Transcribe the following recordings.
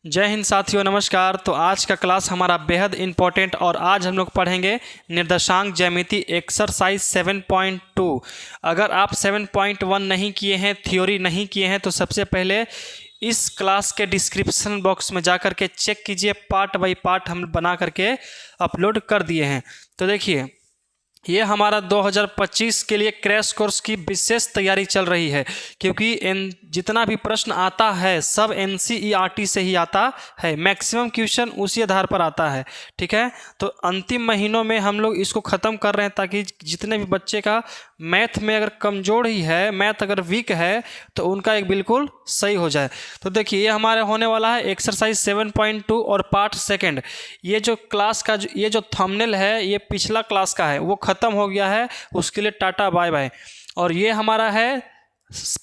जय हिंद साथियों, नमस्कार। तो आज का क्लास हमारा बेहद इम्पोर्टेंट और आज हम लोग पढ़ेंगे निर्देशांक ज्यामिति एक्सरसाइज 7.2। अगर आप 7.1 नहीं किए हैं, थ्योरी नहीं किए हैं, तो सबसे पहले इस क्लास के डिस्क्रिप्शन बॉक्स में जा कर के चेक कीजिए। पार्ट बाय पार्ट हम बना करके अपलोड कर दिए हैं। तो देखिए, ये हमारा 2025 के लिए क्रैश कोर्स की विशेष तैयारी चल रही है, क्योंकि जितना भी प्रश्न आता है सब NCERT से ही आता है। मैक्सिमम क्वेश्चन उसी आधार पर आता है। ठीक है, तो अंतिम महीनों में हम लोग इसको ख़त्म कर रहे हैं ताकि जितने भी बच्चे का मैथ में अगर कमज़ोर ही है, मैथ अगर वीक है, तो उनका एक बिल्कुल सही हो जाए। तो देखिए, ये हमारे होने वाला है एक्सरसाइज 7.2 और पार्ट सेकेंड। ये जो क्लास का ये जो थंबनेल है, ये पिछला क्लास का है, वो ख़त्म हो गया है। उसके लिए टाटा बाय बाय। और ये हमारा है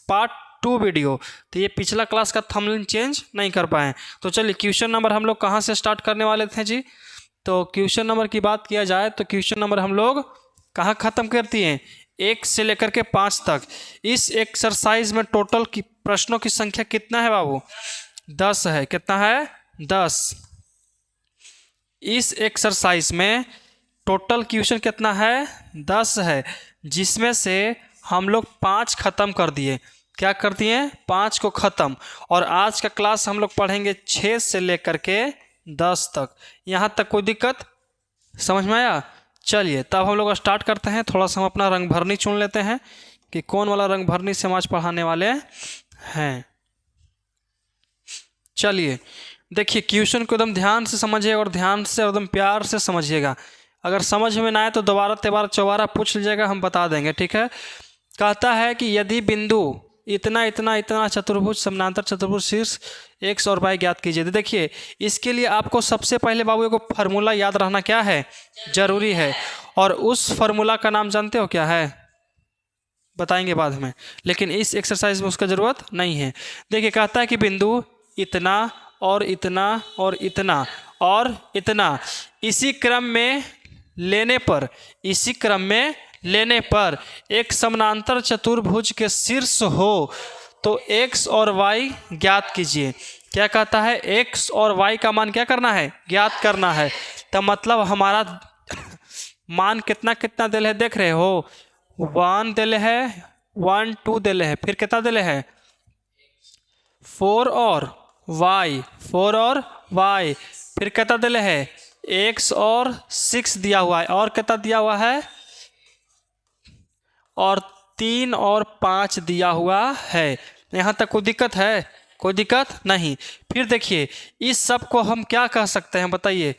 पार्ट 2 वीडियो। तो ये पिछला क्लास का थंबनेल चेंज नहीं कर पाए। तो चलिए, क्वेश्चन नंबर हम लोग कहाँ से स्टार्ट करने वाले थे जी? तो क्वेश्चन नंबर की बात किया जाए तो क्वेश्चन नंबर हम लोग कहाँ ख़त्म करती हैं? 1 से लेकर के 5 तक। इस एक्सरसाइज में टोटल की प्रश्नों की संख्या कितना है बाबू? 10 है। कितना है? 10। इस एक्सरसाइज में टोटल क्वेश्चन कितना है? 10 है, जिसमें से हम लोग 5 ख़त्म कर दिए। क्या कर दिए? 5 को ख़त्म। और आज का क्लास हम लोग पढ़ेंगे 6 से लेकर के 10 तक। यहाँ तक कोई दिक्कत समझ में आया? चलिए, तब हम लोग स्टार्ट करते हैं। थोड़ा सा हम अपना रंग भरनी चुन लेते हैं कि कौन वाला रंग भरनी से हम आज पढ़ाने वाले हैं। चलिए देखिए, क्वेश्चन को एकदम ध्यान से समझिएगा और ध्यान से एकदम प्यार से समझिएगा। अगर समझ में ना आए तो दोबारा तेबारा चौबारा पूछ लीजिएगा, हम बता देंगे। ठीक है, कहता है कि यदि बिंदु इतना इतना इतना चतुर्भुज समानांतर चतुर्भुज शीर्ष x और y ज्ञात कीजिए। तो देखिए, इसके लिए आपको सबसे पहले बाबू को फार्मूला याद रहना क्या है? जरूरी है। और उस फार्मूला का नाम जानते हो क्या है? बताएंगे बाद में, लेकिन इस एक्सरसाइज में उसका ज़रूरत नहीं है। देखिए, कहता है कि बिंदु इतना और इतना और इतना और इतना इसी क्रम में लेने पर एक समानांतर चतुर्भुज के शीर्ष हो तो x और y ज्ञात कीजिए। क्या कहता है? x और y का मान क्या करना है? ज्ञात करना है। तो मतलब हमारा मान कितना कितना दिले है? देख रहे हो, 1 दिले है, 1 2 दिले है, फिर कितना दिले है? 4 और y, फिर कितना दिले है? x और 6 दिया हुआ है, और कितना दिया हुआ है? और 3 और 5 दिया हुआ है। यहाँ तक कोई दिक्कत है? कोई दिक्कत नहीं। फिर देखिए, इस सब को हम क्या कह सकते हैं बताइए?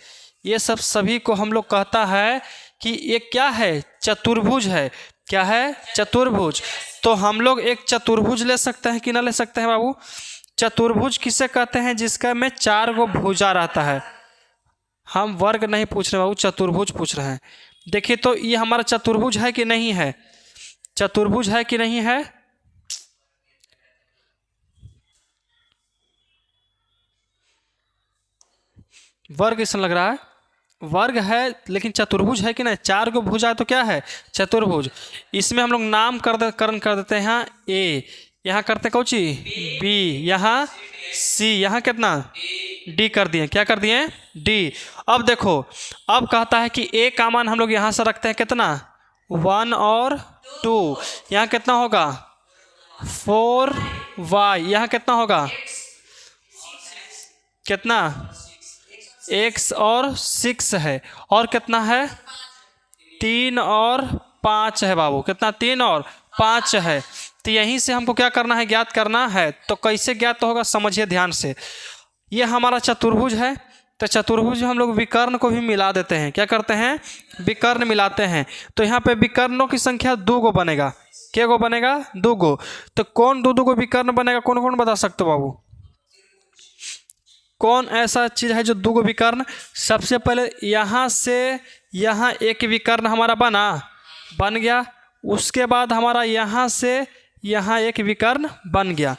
ये सब सभी को हम लोग कहता है कि ये क्या है? चतुर्भुज है। क्या है? चतुर्भुज। तो हम लोग एक चतुर्भुज ले सकते हैं कि ना ले सकते हैं बाबू? चतुर्भुज किसे कहते हैं? जिसका में 4 गो भुजा रहता है। हम वर्ग नहीं पूछ रहे बाबू, चतुर्भुज पूछ रहे हैं। देखिए, तो ये हमारा चतुर्भुज है कि नहीं है? चतुर्भुज है कि नहीं है? वर्ग ऐसा लग रहा है, वर्ग है, लेकिन चतुर्भुज है कि नहीं? 4 को भुजा है तो क्या है? चतुर्भुज। इसमें हम लोग नामकरण कर देते हैं। यहाँ ए, यहाँ करते कौन सी? बी, यहाँ सी, यहाँ कितना? डी कर दिए। क्या कर दिए? डी। अब देखो, अब कहता है कि ए का मान हम लोग यहाँ से रखते हैं कितना? 1 और 2। यहाँ कितना होगा? 4y। यहाँ कितना होगा? कितना? x और 6 है। और कितना है? 3 और 5 है बाबू। कितना? 3 और 5 है। तो यहीं से हमको क्या करना है? ज्ञात करना है। तो कैसे ज्ञात होगा? समझिए ध्यान से। ये हमारा चतुर्भुज है, तो चतुर्भुज में हम लोग विकर्ण को भी मिला देते हैं। क्या करते हैं? विकर्ण मिलाते हैं। तो यहाँ पे विकर्णों की संख्या 2 गो बनेगा। क्या गो बनेगा? 2 गो। तो कौन 2 गो विकर्ण बनेगा? कौन कौन बता सकते हो बाबू? कौन ऐसा चीज़ है जो 2 गो विकर्ण? सबसे पहले यहाँ से यहाँ एक विकर्ण हमारा बन गया। उसके बाद हमारा यहाँ से यहाँ एक विकर्ण बन गया।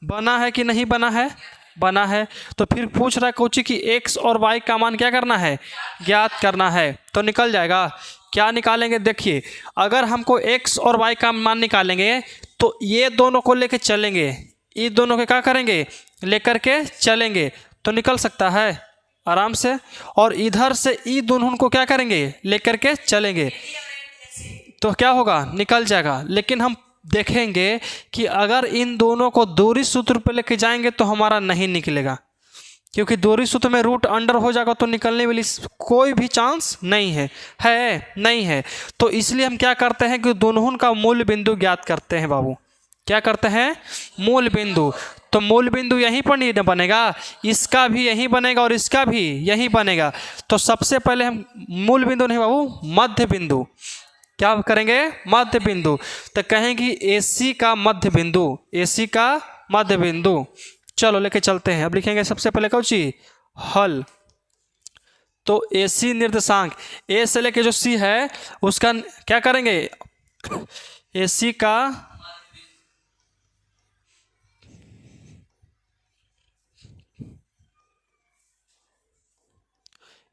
बना है कि नहीं बना है? बना है। तो फिर पूछ रहा है कोची कि x और y का मान क्या करना है? ज्ञात करना है। तो निकल जाएगा। क्या निकालेंगे? देखिए, अगर हमको x और y का मान निकालेंगे तो ये दोनों को लेके चलेंगे, ये दोनों के क्या करेंगे? लेकर के चलेंगे। तो निकल सकता है आराम से। और इधर से ई दोनों को क्या करेंगे, लेकर के चलेंगे तो क्या होगा, निकल जाएगा। लेकिन हम देखेंगे कि अगर इन दोनों को दूरी सूत्र पर लेके जाएंगे तो हमारा नहीं निकलेगा, क्योंकि दूरी सूत्र में रूट अंडर हो जाएगा तो निकलने वाली कोई भी चांस नहीं है नहीं है। तो इसलिए हम क्या करते हैं कि दोनों का मूल बिंदु ज्ञात करते हैं बाबू। क्या करते हैं, मूल बिंदु। तो मूल बिंदु यहीं पर नहीं बनेगा, इसका भी यहीं बनेगा और इसका भी यहीं बनेगा। तो सबसे पहले हम मूल बिंदु नहीं बाबू, मध्य बिंदु क्या करेंगे, मध्य बिंदु। तो कहेंगे AC का मध्य बिंदु, AC का मध्य बिंदु। चलो लेके चलते हैं। अब लिखेंगे सबसे पहले कौन सी, हल। तो AC निर्देशांक A से लेके जो C है उसका क्या करेंगे, AC का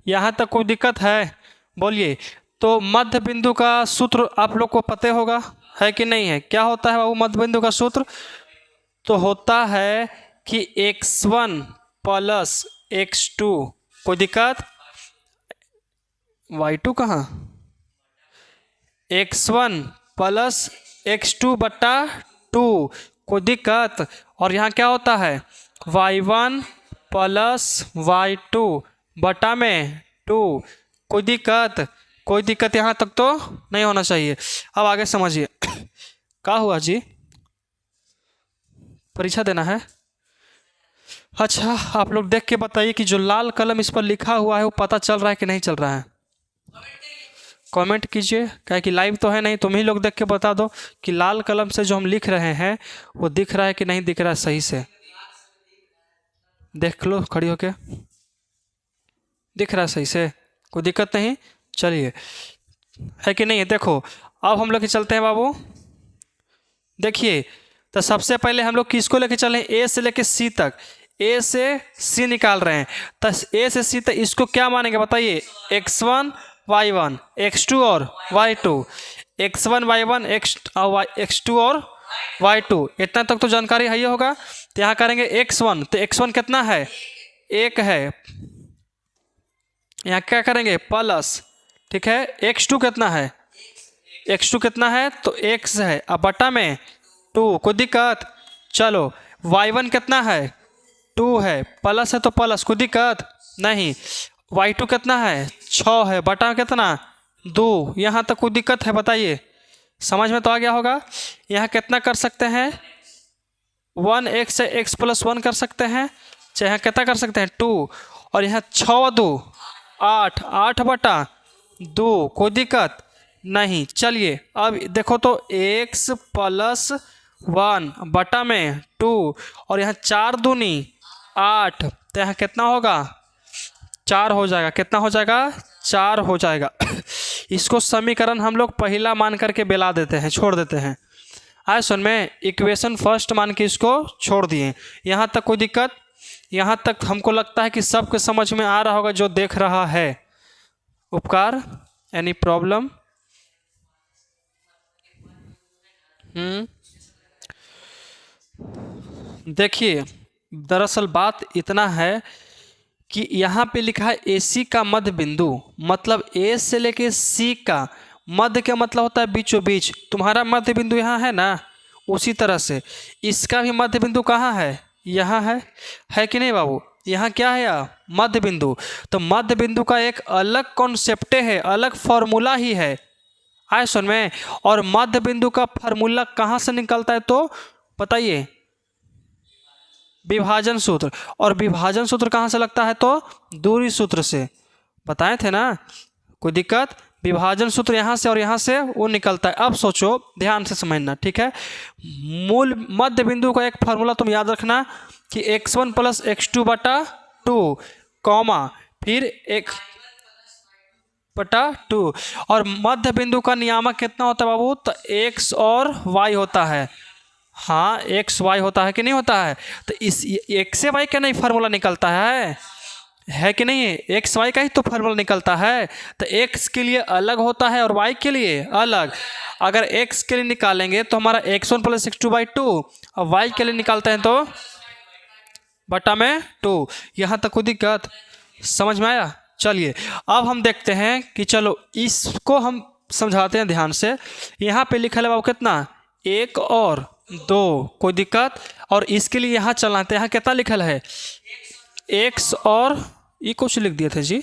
यहाँ तक कोई दिक्कत है बोलिए। तो मध्य बिंदु का सूत्र आप लोग को पता होगा है कि नहीं है, क्या होता है बाबू मध्य बिंदु का सूत्र, तो होता है कि x1 प्लस x2, कोई दिक्कत, y2 कहाँ, x1 प्लस x2 बट्टा 2, कोई दिक्कत। और यहाँ क्या होता है y1 प्लस y2 बटा में 2, कोई दिक्कत, कोई दिक्कत यहाँ तक तो नहीं होना चाहिए। अब आगे समझिए क्या हुआ जी, परीक्षा देना है। अच्छा आप लोग देख के बताइए कि जो लाल कलम इस पर लिखा हुआ है वो पता चल रहा है कि नहीं चल रहा है, कमेंट कीजिए। क्या कि लाइव तो है नहीं, तुम ही लोग देख के बता दो कि लाल कलम से जो हम लिख रहे हैं वो दिख रहा है कि नहीं दिख रहा है, सही से देख लो खड़ी होके, दिख रहा है सही से, कोई दिक्कत नहीं। चलिए है कि नहीं है, देखो अब हम लोग चलते हैं बाबू। देखिए तो सबसे पहले हम लोग किसको लेके चले, ए से लेके सी तक, ए से सी निकाल रहे हैं। तो ए से सी तक इसको क्या मानेंगे बताइए, x1 y1 x2 और y2, x1 y1 x2 और y2, इतना तक तो जानकारी है ही होगा। तो यहाँ करेंगे x1, तो x1 कितना है, 1 है। यहाँ क्या करेंगे प्लस, ठीक है, x2 कितना है, x2 कितना है तो x है, अब बटा में 2, कोई दिक्कत। चलो y1 कितना है 2 है, प्लस है तो प्लस, कोई दिक्कत नहीं। y2 कितना है 6 है, बटा में कितना 2, यहाँ तक कोई दिक्कत है बताइए, समझ में तो आ गया होगा। यहाँ कितना कर सकते हैं 1x से x प्लस 1 कर सकते हैं, चाहे यहाँ कितना कर सकते हैं 2, और यहाँ 6 2 8, 8 बटा 2, कोई दिक्कत नहीं। चलिए अब देखो तो x प्लस 1 बटा में 2, और यहाँ 4 दूनी 8, तो यहाँ कितना होगा 4 हो जाएगा, कितना हो जाएगा 4 हो जाएगा। इसको समीकरण हम लोग पहला मान करके बेला देते हैं, छोड़ देते हैं। आए सुन में इक्वेशन फर्स्ट मान के इसको छोड़ दिए। यहाँ तक कोई दिक्कत, यहाँ तक हमको लगता है कि सबके समझ में आ रहा होगा जो देख रहा है। उपकार, एनी प्रॉब्लम? देखिए दरअसल बात इतना है कि यहाँ पे लिखा है AC का मध्य बिंदु, मतलब A से लेके C का मध्य का मतलब होता है बीचों बीच। तुम्हारा मध्य बिंदु यहाँ है ना, उसी तरह से इसका भी मध्य बिंदु कहाँ है, यहाँ है कि नहीं बाबू, यहाँ क्या है या मध्य बिंदु। तो मध्य बिंदु का एक अलग कॉन्सेप्ट है, अलग फॉर्मूला ही है। आए सुन में, और मध्य बिंदु का फार्मूला कहाँ से निकलता है तो बताइए, विभाजन सूत्र। और विभाजन सूत्र कहाँ से लगता है तो दूरी सूत्र से, बताए थे ना, कोई दिक्कत। विभाजन सूत्र यहाँ से और यहाँ से वो निकलता है। अब सोचो ध्यान से समझना, ठीक है। मूल मध्य बिंदु का एक फार्मूला तुम याद रखना कि x1 प्लस x2 बटा 2, कॉमा फिर 1 बटा 2, और मध्य बिंदु का नियामक कितना होता है बाबू, तो x और y होता है। हाँ x y होता है कि नहीं होता है। तो इस x से y का नहीं फार्मूला निकलता है कि नहीं, x y का ही तो फार्मूला निकलता है। तो x के लिए अलग होता है और y के लिए अलग। अगर x के लिए निकालेंगे तो हमारा x1 प्लस x2 बाई 2, और y के लिए निकालते हैं तो बटा में 2। यहाँ तक कोई दिक्कत समझ में आया? चलिए अब हम देखते हैं कि चलो इसको हम समझाते हैं ध्यान से। यहाँ पे लिखा है बाबू कितना, 1 और 2, कोई दिक्कत। और इसके लिए यहाँ चलाते हैं, कितना लिखल है, x और ये कुछ लिख दिए थे जी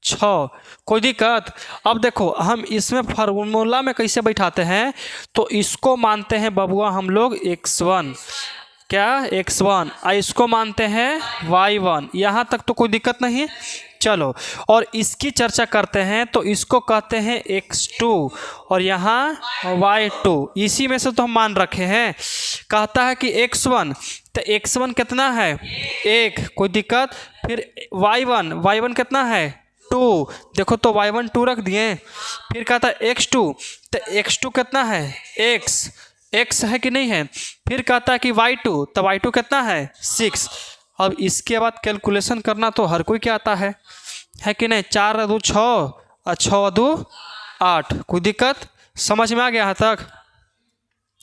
6, कोई दिक्कत। अब देखो हम इसमें फार्मूला में कैसे बैठाते हैं, तो इसको मानते हैं बबुआ हम लोग x1, क्या x1, और इसको मानते हैं y1। यहाँ तक तो कोई दिक्कत नहीं। चलो और इसकी चर्चा करते हैं, तो इसको कहते हैं x2 और यहाँ y2। इसी में से तो हम मान रखे हैं। कहता है कि x1, तो x1 कितना है 1, कोई दिक्कत। फिर y1 कितना है 2, देखो तो y1 2 रख दिए। फिर कहता है x2, तो x2 कितना है x है कि नहीं है। फिर कहता है कि y2, तो y2 कितना है 6। अब इसके बाद कैलकुलेशन करना तो हर कोई क्या आता है कि नहीं। 4 2 6 और 6 2 8, कोई दिक्कत समझ में आ गया यहाँ तक।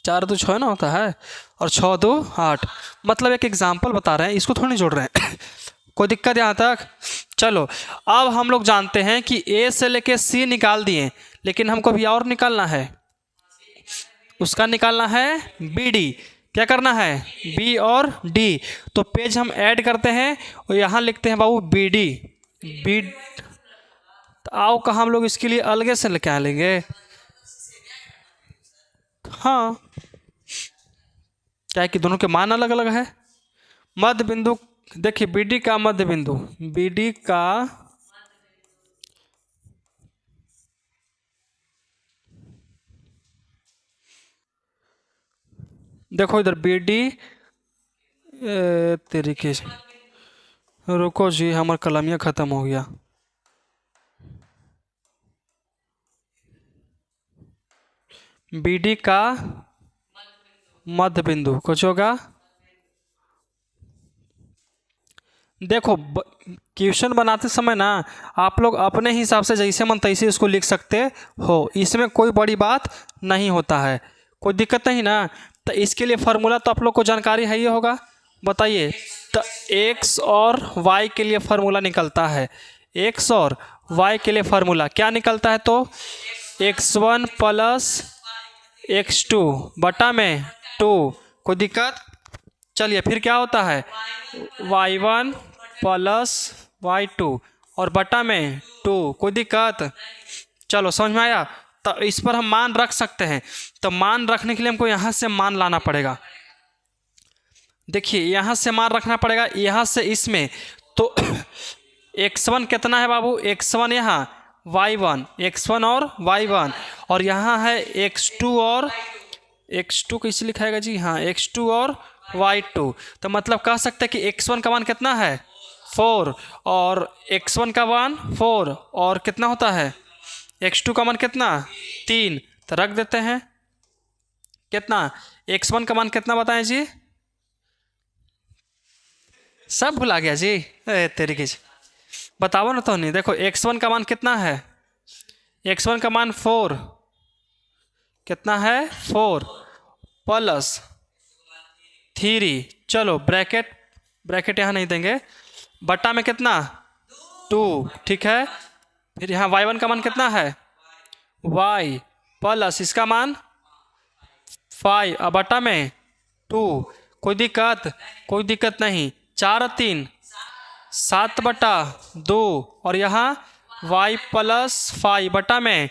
4 2 6 ना होता है और 6 2 8, मतलब एक एग्जाम्पल बता रहे हैं, इसको थोड़ी जोड़ रहे हैं कोई दिक्कत यहाँ तक। चलो अब हम लोग जानते हैं कि ए से लेके सी निकाल दिए, लेकिन हमको भी और निकालना है, उसका निकालना है बी डी। क्या करना है, बी और डी। तो पेज हम ऐड करते हैं और यहाँ लिखते हैं बाबू बी डी। तो आओ कहाँ हम लोग इसके लिए अलग से क्या लेंगे, हाँ क्या है कि दोनों के मान अलग अलग है। मध्य बिंदु देखिए, बी डी का मध्य बिंदु, बी डी का देखो इधर बी डी तरीके से, रुको जी हमारा कलमिया ख़त्म हो गया। बी डी का मध्य बिंदु कुछ होगा, देखो क्वेश्चन बनाते समय ना आप लोग अपने हिसाब से जैसे मन तैसे इसको लिख सकते हो, इसमें कोई बड़ी बात नहीं होता है, कोई दिक्कत नहीं ना। तो इसके लिए फार्मूला तो आप लोग को जानकारी है ही होगा, बताइए। तो x और y के लिए फार्मूला निकलता है, x और y के लिए फार्मूला क्या निकलता है, तो x1 प्लस x2 बटा में 2, कोई दिक्कत। चलिए फिर क्या होता है y1 प्लस y2 और बटा में 2, कोई दिक्कत। चलो समझ में आया। तो इस पर हम मान रख सकते हैं, तो मान रखने के लिए हमको यहाँ से मान लाना पड़ेगा। देखिए यहाँ से मान रखना पड़ेगा, यहाँ से इसमें तो x1 कितना है बाबू, x1 यहाँ y1, x1 और y1, और यहाँ है x2 और x2 कैसे लिखाएगा जी, हाँ x2 और y2। तो मतलब कह सकते हैं कि x1 का मान कितना है 4 और x1 का मान 4 और कितना होता है x2 का मान कितना 3। तो रख देते हैं कितना, x1 का मान कितना बताएं जी, सब भुला गया जी तरीके से, बताओ ना तो नहीं। देखो x1 का मान कितना है, x1 का मान 4, कितना है 4 प्लस 3, चलो ब्रैकेट यहाँ नहीं देंगे, बटा में कितना 2, ठीक है। फिर यहाँ y1 का मान कितना है y प्लस इसका मान 5 और बटा में 2, कोई दिक्कत नहीं। 4 3 7 बटा 2 और यहाँ y प्लस 5 बटा में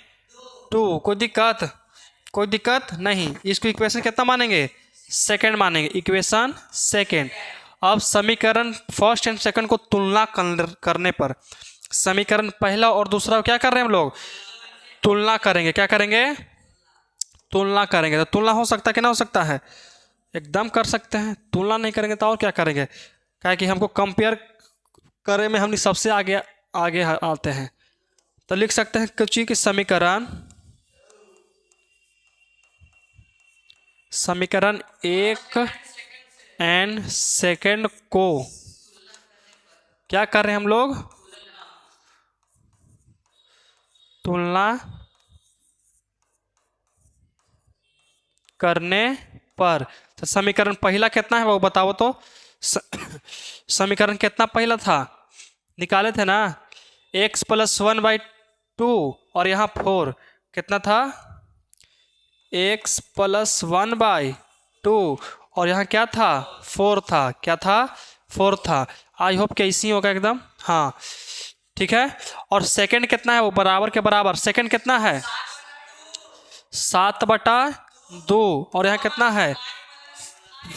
2, कोई दिक्कत नहीं। इसको इक्वेशन कितना मानेंगे, सेकंड मानेंगे, इक्वेशन सेकंड। अब समीकरण फर्स्ट एंड सेकंड को तुलना करने पर, समीकरण पहला और दूसरा क्या कर रहे हैं हम लोग, तुलना करेंगे। क्या करेंगे, तुलना करेंगे। तो तुलना हो सकता है कि ना हो सकता है, एकदम कर सकते हैं। तुलना नहीं करेंगे तो और क्या करेंगे, क्या कि हमको कंपेयर करे में हम सबसे आगे आते हैं। तो लिख सकते हैं कुछ चीज़ के समीकरण 1 एंड सेकंड को क्या कर रहे हैं हम लोग, तुलना करने पर। तो समीकरण पहला कितना है वो बताओ तो, समीकरण कितना पहला था, निकाले थे ना, x + 1/2 और यहाँ 4 कितना था, x + 1/2 और यहाँ क्या था, 4 था, क्या था, 4 था। आई होप कि ऐसे ही होगा एकदम, हाँ ठीक है। और सेकंड कितना है, वो बराबर के बराबर, सेकंड कितना है 7/2 और यहाँ कितना है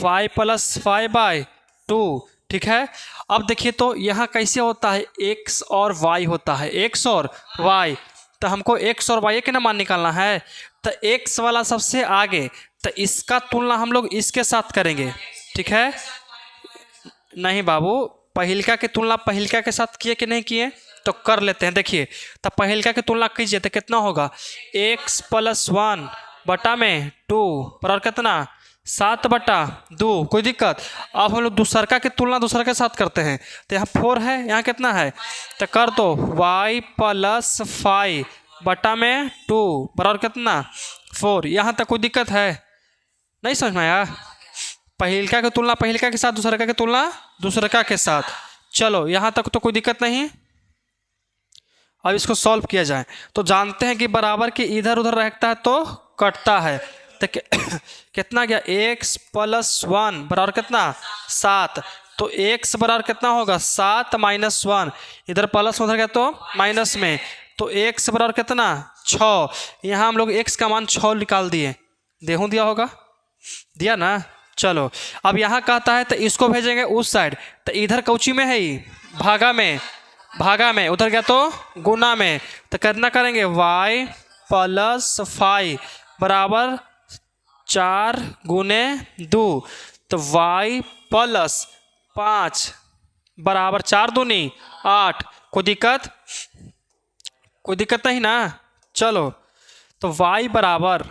y + 5/2, ठीक है। अब देखिए तो यहाँ कैसे होता है, x और y होता है, x और y, तो हमको x और y के ना मान निकालना है, तो x वाला सबसे आगे, तो इसका तुलना हम लोग इसके साथ करेंगे, ठीक है। नहीं बाबू, पहिलका की तुलना पहिलका के साथ किए कि नहीं किए, तो कर लेते हैं। देखिए तो पहिलका की तुलना कीजिए तो कितना होगा, x + 1/2 बराबर कितना 7/2, कोई दिक्कत। अब हम लोग दूसरका की तुलना दूसरा के साथ करते हैं, तो यहाँ 4 है, यहाँ कितना है, तो कर दो y + 5/2 बराबर कितना 4। यहाँ तक कोई दिक्कत है, नहीं समझ में आया। पहिलका की तुलना पहिलका के साथ, दूसरका की तुलना दूसरका के साथ, चलो यहाँ तक तो कोई दिक्कत नहीं। अब इसको सॉल्व किया जाए तो जानते हैं कि बराबर के इधर उधर रहता है तो कटता है, तो कितना गया, x + 1 बराबर कितना 7, तो x बराबर कितना होगा 7 - 1, इधर प्लस उधर गया तो माइनस में, तो x बराबर कितना 6। यहाँ हम लोग x का मान 6 निकाल दिए, देहूँ दिया होगा, दिया ना। चलो अब यहाँ कहता है तो इसको भेजेंगे उस साइड, तो इधर कौची में है ही भागा में, भागा में, उधर गया तो गुना में, तो कितना करेंगे y + 5 बराबर 4 × 2, तो y + 5 बराबर 4 दूनी 8, कोई दिक्कत, कोई दिक्कत नहीं ना। चलो तो y बराबर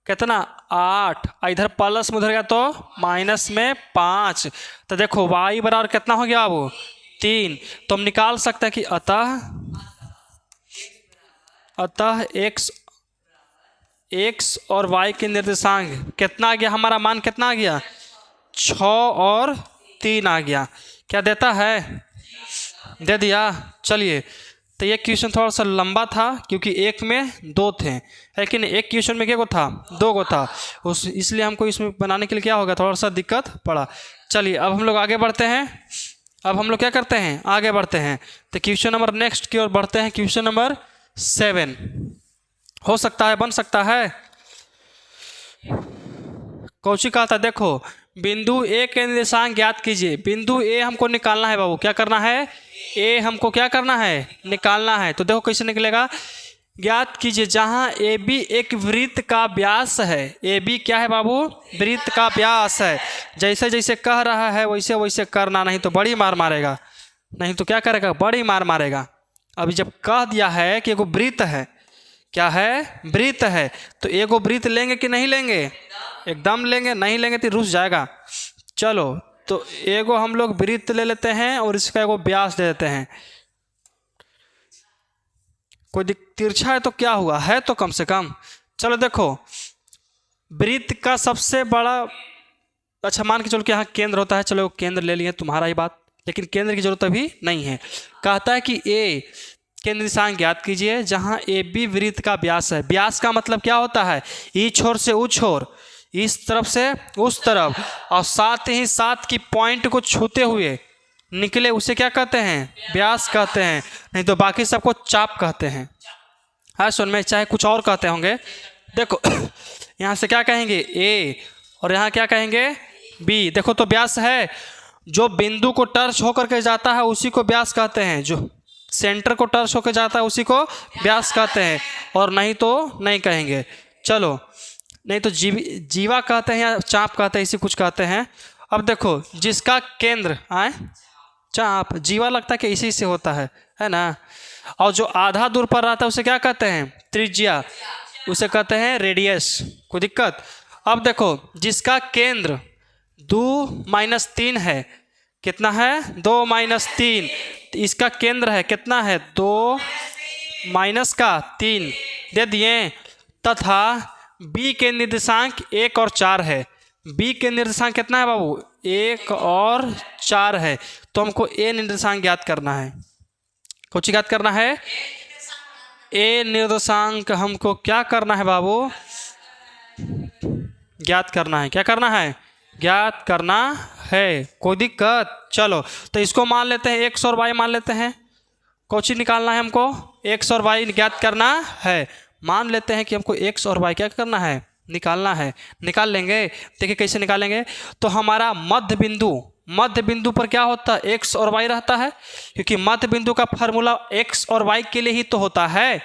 कितना 8, इधर प्लस में उधर गया तो माइनस में 5, तो देखो y बराबर कितना हो गया अब 3, तो हम निकाल सकते हैं कि अतः x और y के निर्देशांक कितना आ गया, हमारा मान कितना आ गया 6 और 3 आ गया, क्या देता है, दे दिया। चलिए तो ये क्वेश्चन थोड़ा सा लंबा था क्योंकि एक में 2 थे, लेकिन एक क्वेश्चन में क्या को था 2 को था, इसलिए हमको इसमें बनाने के लिए क्या होगा, थोड़ा सा दिक्कत पड़ा। चलिए अब हम लोग आगे बढ़ते हैं, अब हम लोग क्या करते हैं, आगे बढ़ते हैं, तो क्वेश्चन नंबर नेक्स्ट की ओर बढ़ते हैं। क्वेश्चन नंबर 7 हो सकता है, बन सकता है। कौची कहा था, देखो बिंदु ए के निर्देशांक ज्ञात कीजिए। बिंदु ए हमको निकालना है बाबू, क्या करना है, ए हमको क्या करना है, निकालना है। तो देखो कैसे निकलेगा, ज्ञात कीजिए जहाँ ए बी एक वृत्त का व्यास है। ए बी क्या है बाबू, वृत्त का व्यास है। जैसे जैसे कह रहा है वैसे वैसे करना, नहीं तो बड़ी मार मारेगा, नहीं तो क्या करेगा, बड़ी मार मारेगा। अभी जब कह दिया है कि एगो वृत्त है, क्या है, वृत्त है, तो एगो वृत्त लेंगे कि नहीं लेंगे, एकदम लेंगे, नहीं लेंगे तो रुस जाएगा। चलो तो एगो हम लोग वृत्त ले लेते हैं और इसका एगो व्यास दे देते हैं। कोई तिरछा है तो क्या हुआ, है तो कम से कम। चलो देखो वृत्त का सबसे बड़ा, अच्छा मान के चलो कि यहाँ केंद्र होता है, चलो केंद्र ले लिए, तुम्हारा ही बात, लेकिन केंद्र की जरूरत अभी नहीं है। कहता है कि ए के निर्देशांक ज्ञात कीजिए जहाँ ए बी वृत्त का व्यास है। व्यास का मतलब क्या होता है, ई छोर से ऊ छोर, इस तरफ से उस तरफ, और साथ ही साथ की पॉइंट को छूते हुए निकले, उसे क्या कहते हैं, व्यास कहते हैं, नहीं तो बाकी सबको चाप कहते हैं। हाँ सुन में, चाहे कुछ और कहते होंगे। देखो यहाँ से क्या कहेंगे ए, और यहाँ क्या कहेंगे बी। देखो तो व्यास है, जो बिंदु को टच होकर के जाता है उसी को व्यास कहते हैं, जो सेंटर को टच होकर जाता है उसी को व्यास कहते हैं, और नहीं तो नहीं कहेंगे। चलो नहीं तो जीवा कहते हैं या चाप कहते हैं, इसी कुछ कहते हैं। अब देखो जिसका केंद्र आए चाप, जीवा लगता है कि इसी से होता है ना, और जो आधा दूर पर रहता है उसे क्या कहते हैं, त्रिज्या, उसे कहते हैं रेडियस, कोई दिक्कत। अब देखो जिसका केंद्र 2 - 3 है, कितना है 2 - 3, इसका केंद्र है कितना है 2 - 3 दे दिए, तथा बी के निर्देशांक 1 और 4 है। बी के निर्देशांक कितना है बाबू? 1 और 4 है। तो हमको ए निर्देशांक ज्ञात करना है। कुछ ज्ञात करना है, ए निर्देशांक हमको क्या करना है बाबू? ज्ञात करना है। क्या करना है? ज्ञात करना है। कोई दिक्कत? चलो तो इसको मान लेते हैं, एक्स और वाई मान लेते हैं। कुछ निकालना है हमको, एक्स और वाई ज्ञात करना है। मान लेते हैं कि हमको एक्स और वाई क्या करना है? निकालना है। निकाल लेंगे। देखिए कैसे निकालेंगे। तो हमारा मध्य बिंदु पर क्या होता है? एक्स और वाई रहता है, क्योंकि मध्य बिंदु का फार्मूला एक्स और वाई के लिए ही तो होता है।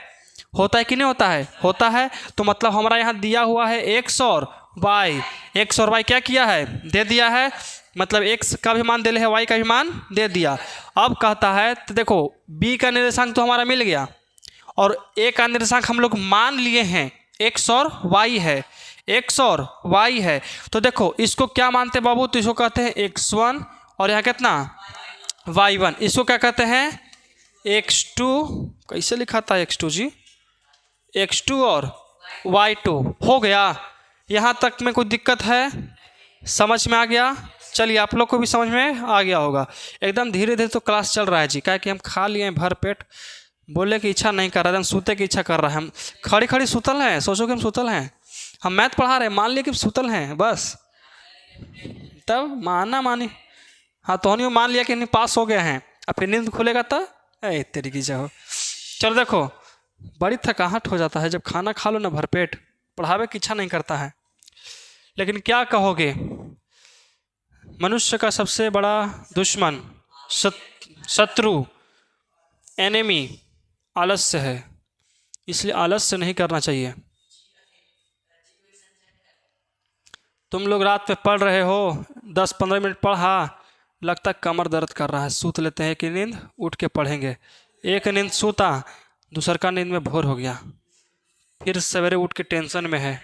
होता है कि नहीं होता है? होता है। तो मतलब हमारा यहाँ दिया हुआ है एक्स और वाई। एक्स और वाई क्या किया है? दे दिया है। मतलब एक्स का भी मान दे है, वाई का भी मान दे दिया। अब कहता है तो देखो बी का निर्देशांक तो हमारा मिल गया और ए का निर्देशांक हम लोग मान लिए हैं, एक्स और वाई है। एक्स और वाई है तो देखो इसको क्या मानते हैं बाबू? तो इसको कहते हैं x1 और यहाँ कितना? y1। इसको क्या कहते हैं? x2। कैसे लिखा था x2 जी? x2 और y2 हो गया। यहाँ तक में कोई दिक्कत है? समझ में आ गया? चलिए आप लोग को भी समझ में आ गया होगा। एकदम धीरे धीरे तो क्लास चल रहा है जी, क्या कि हम खा लिए हैं भर पेट, बोलने की इच्छा नहीं कर रहा है, एकदम सूते की इच्छा कर रहा है। हम खड़ी खड़ी सुतल हैं, सोचो कि हम सुतल हैं। हम मैथ पढ़ा रहे हैं, मान लिए कि सुतल हैं बस, तब माना मानी। हाँ तो नहीं मान लिया कि नहीं पास हो गए हैं, अब फिर नींद खुलेगा तब ए तेरी की जाओ। चलो देखो बड़ी थकावट हो जाता है जब खाना खा लो ना भरपेट, पढ़ावे की इच्छा नहीं करता है। लेकिन क्या कहोगे, मनुष्य का सबसे बड़ा दुश्मन, शत्रु, एनिमी आलस्य है। इसलिए आलस्य नहीं करना चाहिए। तुम लोग रात में पढ़ रहे हो, 10-15 मिनट पढ़ा, लगता कमर दर्द कर रहा है, सूत लेते हैं कि नींद उठ के पढ़ेंगे। एक नींद सूता, दूसर का नींद में भोर हो गया, फिर सवेरे उठ के टेंशन में है।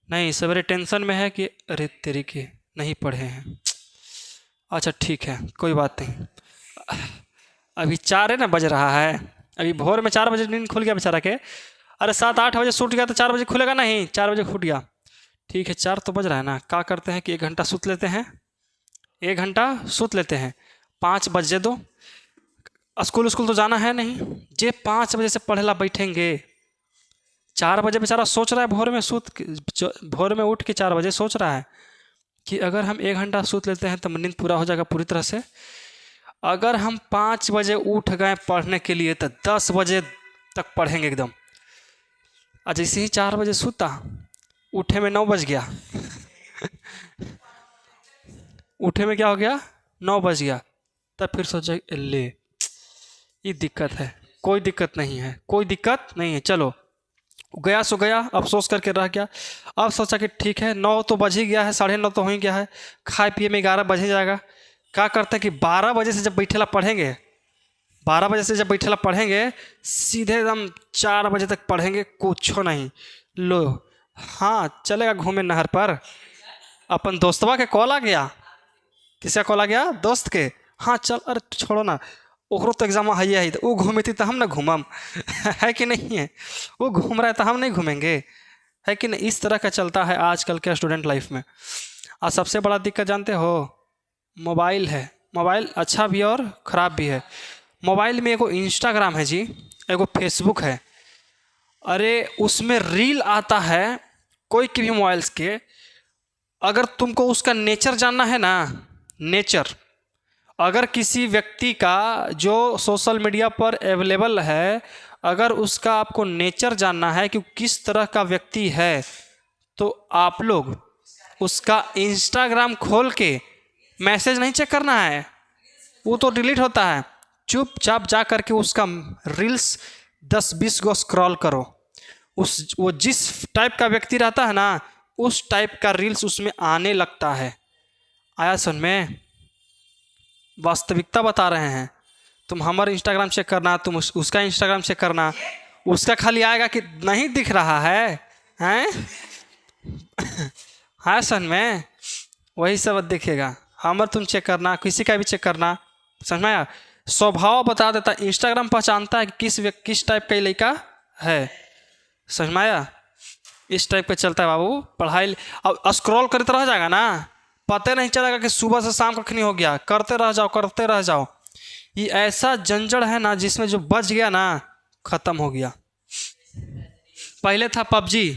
नहीं, सवेरे टेंशन में है कि अरे तेरी के नहीं पढ़े हैं। अच्छा ठीक है कोई बात नहीं, अभी 4 है ना बज रहा है, अभी भोर में 4 बजे नींद खुल गया बेचारा के। अरे 7-8 बजे सूट गया तो 4 बजे खुलेगा नहीं, 4 बजे फूट गया। ठीक है 4 तो बज रहा है ना, क्या करते हैं कि 1 घंटा सूत लेते हैं, 1 घंटा सूत लेते हैं, 5 बजे दो। स्कूल तो जाना है नहीं, जे 5 बजे से पढ़ेला बैठेंगे। 4 बजे बेचारा सोच रहा है भोर में उठ के 4 बजे सोच रहा है कि अगर हम 1 घंटा सूत लेते हैं तो नींद पूरा हो जाएगा पूरी तरह से। अगर हम 5 बजे उठ गए पढ़ने के लिए तो 10 बजे तक पढ़ेंगे एकदम। और जैसे ही 4 बजे सूता, उठे में 9 बज गया उठे में क्या हो गया? 9 बज गया। तब फिर सोचा ले ये दिक्कत है। कोई दिक्कत नहीं है, कोई दिक्कत नहीं है। चलो गया सो गया, अफसोस करके रह गया। अब सोचा कि ठीक है 9 तो बज ही गया है, 9:30 तो हो ही गया है, खाए पिए में 11 बज ही जाएगा। क्या करते हैं कि 12 बजे से जब बैठेला पढ़ेंगे, 12 बजे से जब बैठेला पढ़ेंगे सीधे एकदम 4 बजे तक पढ़ेंगे, कुछ नहीं। लो हाँ चलेगा घूमे नहर पर। अपन दोस्तवा के कॉल आ गया। किसका कॉल आ गया? दोस्त के। हाँ चल, अरे छोड़ो ना, ओकरो तो एग्जाम है तो वो घूमती तो हम ना घूमम है कि नहीं है? वो घूम रहा है तो हम नहीं घूमेंगे, है कि नहीं? इस तरह का चलता है आजकल के स्टूडेंट लाइफ में। और सबसे बड़ा दिक्कत जानते हो, मोबाइल है। मोबाइल अच्छा भी और ख़राब भी है। मोबाइल में एगो इंस्टाग्राम है जी, एगो फेसबुक है। अरे उसमें रील आता है कोई के भी मोबाइल्स के। अगर तुमको उसका नेचर जानना है ना, नेचर, अगर किसी व्यक्ति का जो सोशल मीडिया पर अवेलेबल है, अगर उसका आपको नेचर जानना है कि किस तरह का व्यक्ति है, तो आप लोग उसका इंस्टाग्राम खोल के मैसेज नहीं चेक करना है, वो तो डिलीट होता है। चुपचाप जा करके उसका रील्स 10-20 गो स्क्रॉल करो। वो जिस टाइप का व्यक्ति रहता है ना, उस टाइप का रील्स उसमें आने लगता है। आया सुन में? वास्तविकता बता रहे हैं। तुम हमारा इंस्टाग्राम चेक करना, तुम उसका इंस्टाग्राम चेक करना, उसका खाली आएगा कि नहीं दिख रहा है हैं हाँ सन में वही सब दिखेगा। हमारा तुम चेक करना, किसी का भी चेक करना, समझ में आया? स्वभाव बता देता, इंस्टाग्राम पहचानता है कि किस टाइप का लड़का है, समझ में आया? इस टाइप का चलता है बाबू पढ़ाई। अब स्क्रॉल करते रह जाएगा ना, पता नहीं चलेगा कि सुबह से शाम कखनी हो गया। करते रह जाओ करते रह जाओ। ये ऐसा जंजड़ है ना जिसमें जो बच गया ना खत्म हो गया। पहले था पबजी।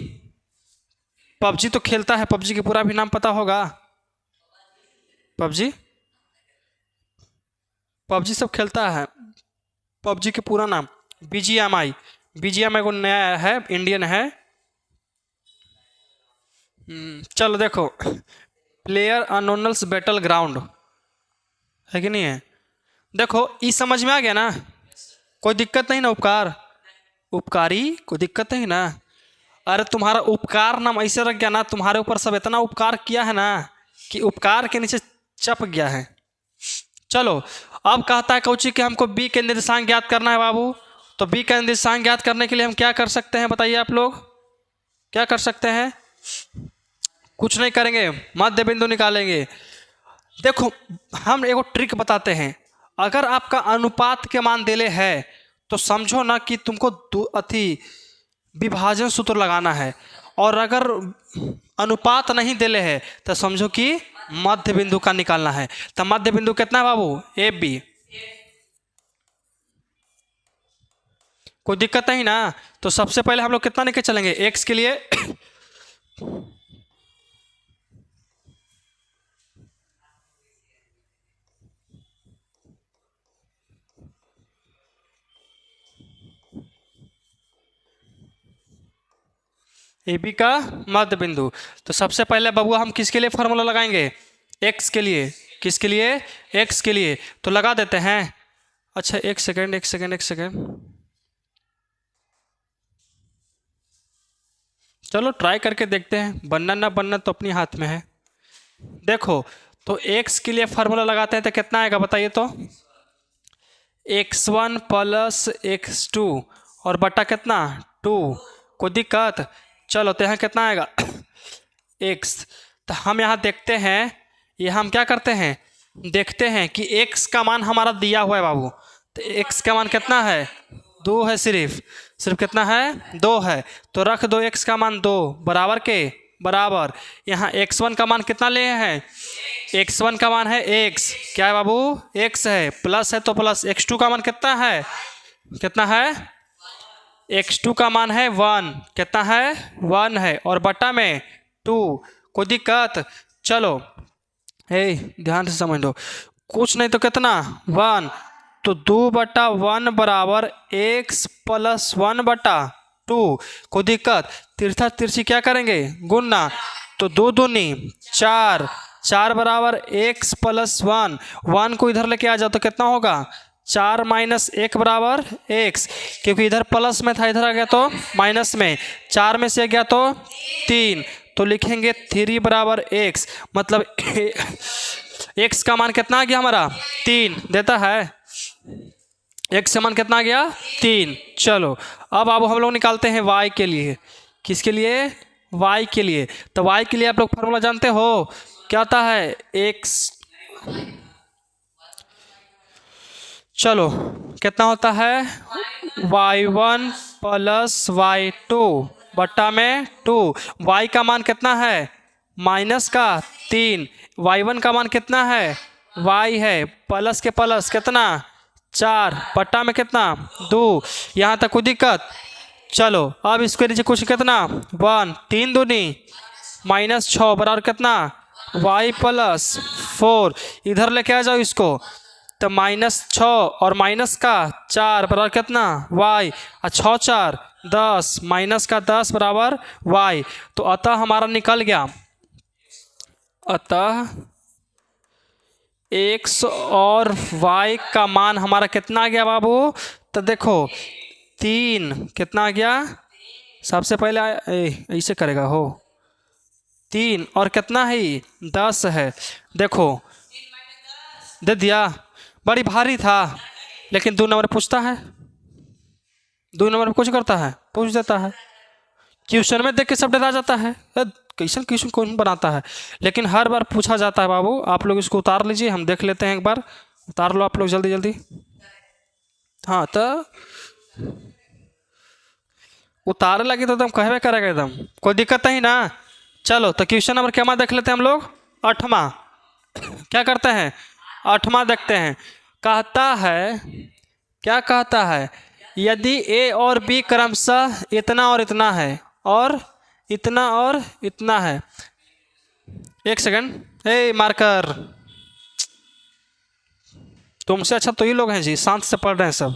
पबजी तो खेलता है, पबजी के पूरा भी नाम पता होगा? पबजी पबजी सब खेलता है। पबजी के पूरा नाम BGMI। BGMI को नया है, इंडियन है। चलो देखो, प्लेयर अनोनल्स बैटल ग्राउंड है कि नहीं है? देखो ये समझ में आ गया ना? कोई दिक्कत नहीं ना? उपकारी कोई दिक्कत नहीं ना? अरे तुम्हारा उपकार नाम ऐसे रख गया ना, तुम्हारे ऊपर सब इतना उपकार किया है ना कि उपकार के नीचे चप गया है। चलो अब कहता है कोची कि हमको बी के निर्देशांक ज्ञात करना है बाबू। तो बी का निर्देशांक ज्ञात करने के लिए हम क्या कर सकते हैं बताइए आप लोग? क्या कर सकते हैं? कुछ नहीं करेंगे, मध्य बिंदु निकालेंगे। देखो हम एगो ट्रिक बताते हैं। अगर आपका अनुपात के मान देले है तो समझो ना कि तुमको विभाजन सूत्र लगाना है, और अगर अनुपात नहीं देले है तो समझो कि मध्य बिंदु का निकालना है। तो मध्य बिंदु कितना है बाबू? AB। कोई दिक्कत नहीं ना? तो सबसे पहले हम लोग कितना लेके चलेंगे x के लिए? AB का मध्य बिंदु। तो सबसे पहले बबुआ हम किसके लिए फार्मूला लगाएंगे? x के लिए। किसके लिए? x के लिए। तो लगा देते हैं। अच्छा एक सेकेंड। चलो ट्राई करके देखते हैं, बनना ना बनना तो अपनी हाथ में है। देखो तो x के लिए फार्मूला लगाते हैं तो कितना आएगा बताइए तो? x1 प्लस x2 और बटा कितना? 2। कोई दिक्कत? चलो तो यहाँ कितना आएगा? x। तो हम यहाँ देखते हैं, ये हम क्या करते हैं देखते हैं कि x का मान हमारा दिया हुआ है बाबू। तो x का मान कितना है? 2 है। सिर्फ कितना है? 2 है। तो रख दो x का मान 2 बराबर के बराबर यहाँ x1 का मान कितना ले हैं? x1 का मान है x। क्या है बाबू? x है। प्लस है तो प्लस। x2 का मान कितना है? कितना है? x2 का मान है 1। कितना है? 1 है। और बटा में 2। कोई दिक्कत? चलो ध्यान से समझ लो। कुछ नहीं तो कितना? 1। तो 2/1 बराबर x प्लस 1/2। कोई दिक्कत? तिरछा तिरछी क्या करेंगे? गुणना। तो 2 दूनी 4। 4 बराबर x प्लस 1। 1 को इधर लेके आ जाओ तो कितना होगा? 4 माइनस 1 बराबर x। क्योंकि इधर प्लस में था, इधर आ गया तो माइनस में। 4 में से गया तो 3। तो लिखेंगे 3 बराबर x। मतलब x का मान कितना आ गया हमारा? 3 देता है। x का मान कितना आ गया? 3। चलो अब हम लोग निकालते हैं y के लिए। किसके लिए? y के लिए। तो y के लिए आप लोग फार्मूला जानते हो क्या होता है? x। चलो कितना होता है? y1 प्लस y2 बट्टा में 2। y का मान कितना है? माइनस का 3। y1 का मान कितना है? y है। प्लस के प्लस कितना? 4 बट्टा में कितना? 2। यहाँ तक कोई दिक्कत? चलो अब इसके नीचे कुछ कितना? 1। 3 दूनी -6 बराबर कितना? y plus 4। इधर लेके आ जाओ इसको। तो -6 और माइनस का 4 बराबर कितना? y। 6 4 10 माइनस का 10 बराबर y। तो अतः हमारा निकल गया। अतः x और y का मान हमारा कितना आ गया बाबू? तो देखो 3 कितना आ गया? सबसे पहले ऐसे करेगा हो। 3 और कितना है? 10 है। देखो दे दिया। बड़ी भारी था लेकिन 2 नंबर पूछता है। 2 नंबर में कुछ करता है, पूछ देता है। क्वेश्चन में देख के सब डरा जाता है, क्वेश्चन कौन बनाता है। लेकिन हर बार पूछा जाता है बाबू। आप लोग इसको उतार लीजिए, हम देख लेते हैं एक बार। उतार लो आप लोग जल्दी जल्दी। हाँ तो उतारे लगी तो एकदम कहवे करेगा एकदम, कोई दिक्कत नहीं ना। चलो तो क्वेश्चन नंबर क्या देख लेते हैं हम लोग, 8वां। क्या करते हैं, 8वां देखते हैं। कहता है, क्या कहता है, यदि ए और बी क्रमशः इतना और इतना है और इतना और इतना है। एक सेकंड, हे मार्कर, तुमसे अच्छा तो ये लोग हैं जी, शांत से पढ़ रहे हैं सब।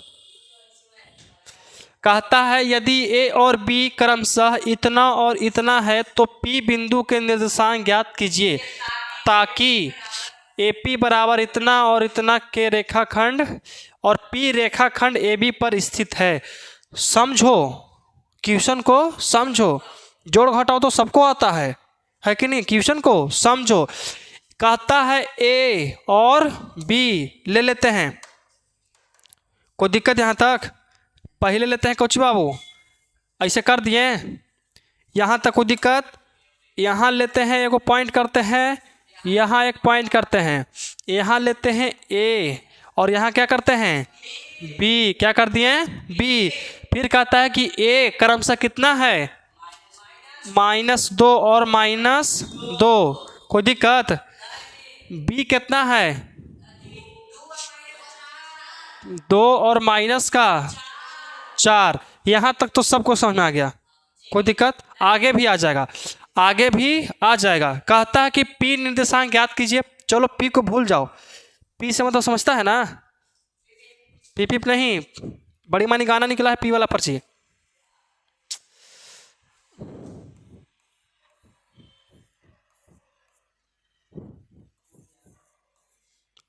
कहता है यदि ए और बी क्रमशः इतना और इतना है तो पी बिंदु के निर्देशांक ज्ञात कीजिए ताकि ए पी बराबर इतना और इतना के रेखाखंड और पी रेखाखंड ए बी पर स्थित है। समझो क्वेश्चन को, समझो, जोड़ घटाओ तो सबको आता है कि नहीं, क्वेश्चन को समझो। कहता है ए और बी ले लेते हैं, कोई दिक्कत यहाँ तक, पहले लेते हैं कोची बाबू, ऐसे कर दिए यहाँ तक कोई दिक्कत। यहाँ लेते हैं, एगो पॉइंट करते हैं, यहाँ एक पॉइंट करते हैं, यहाँ लेते हैं ए और यहाँ क्या करते हैं बी, क्या कर दिए बी। फिर कहता है कि ए क्रमशः कितना है, -2 और -2, कोई दिक्कत। बी कितना है, 2 और -4। यहाँ तक तो सबको समझ में आ गया, कोई दिक्कत, आगे भी आ जाएगा, आगे भी आ जाएगा। कहता है कि पी निर्देशांक ज्ञात कीजिए। चलो पी को भूल जाओ, पी से मतलब समझता है ना, पी पी नहीं, बड़ी मानी गाना निकला है पी वाला पर्ची।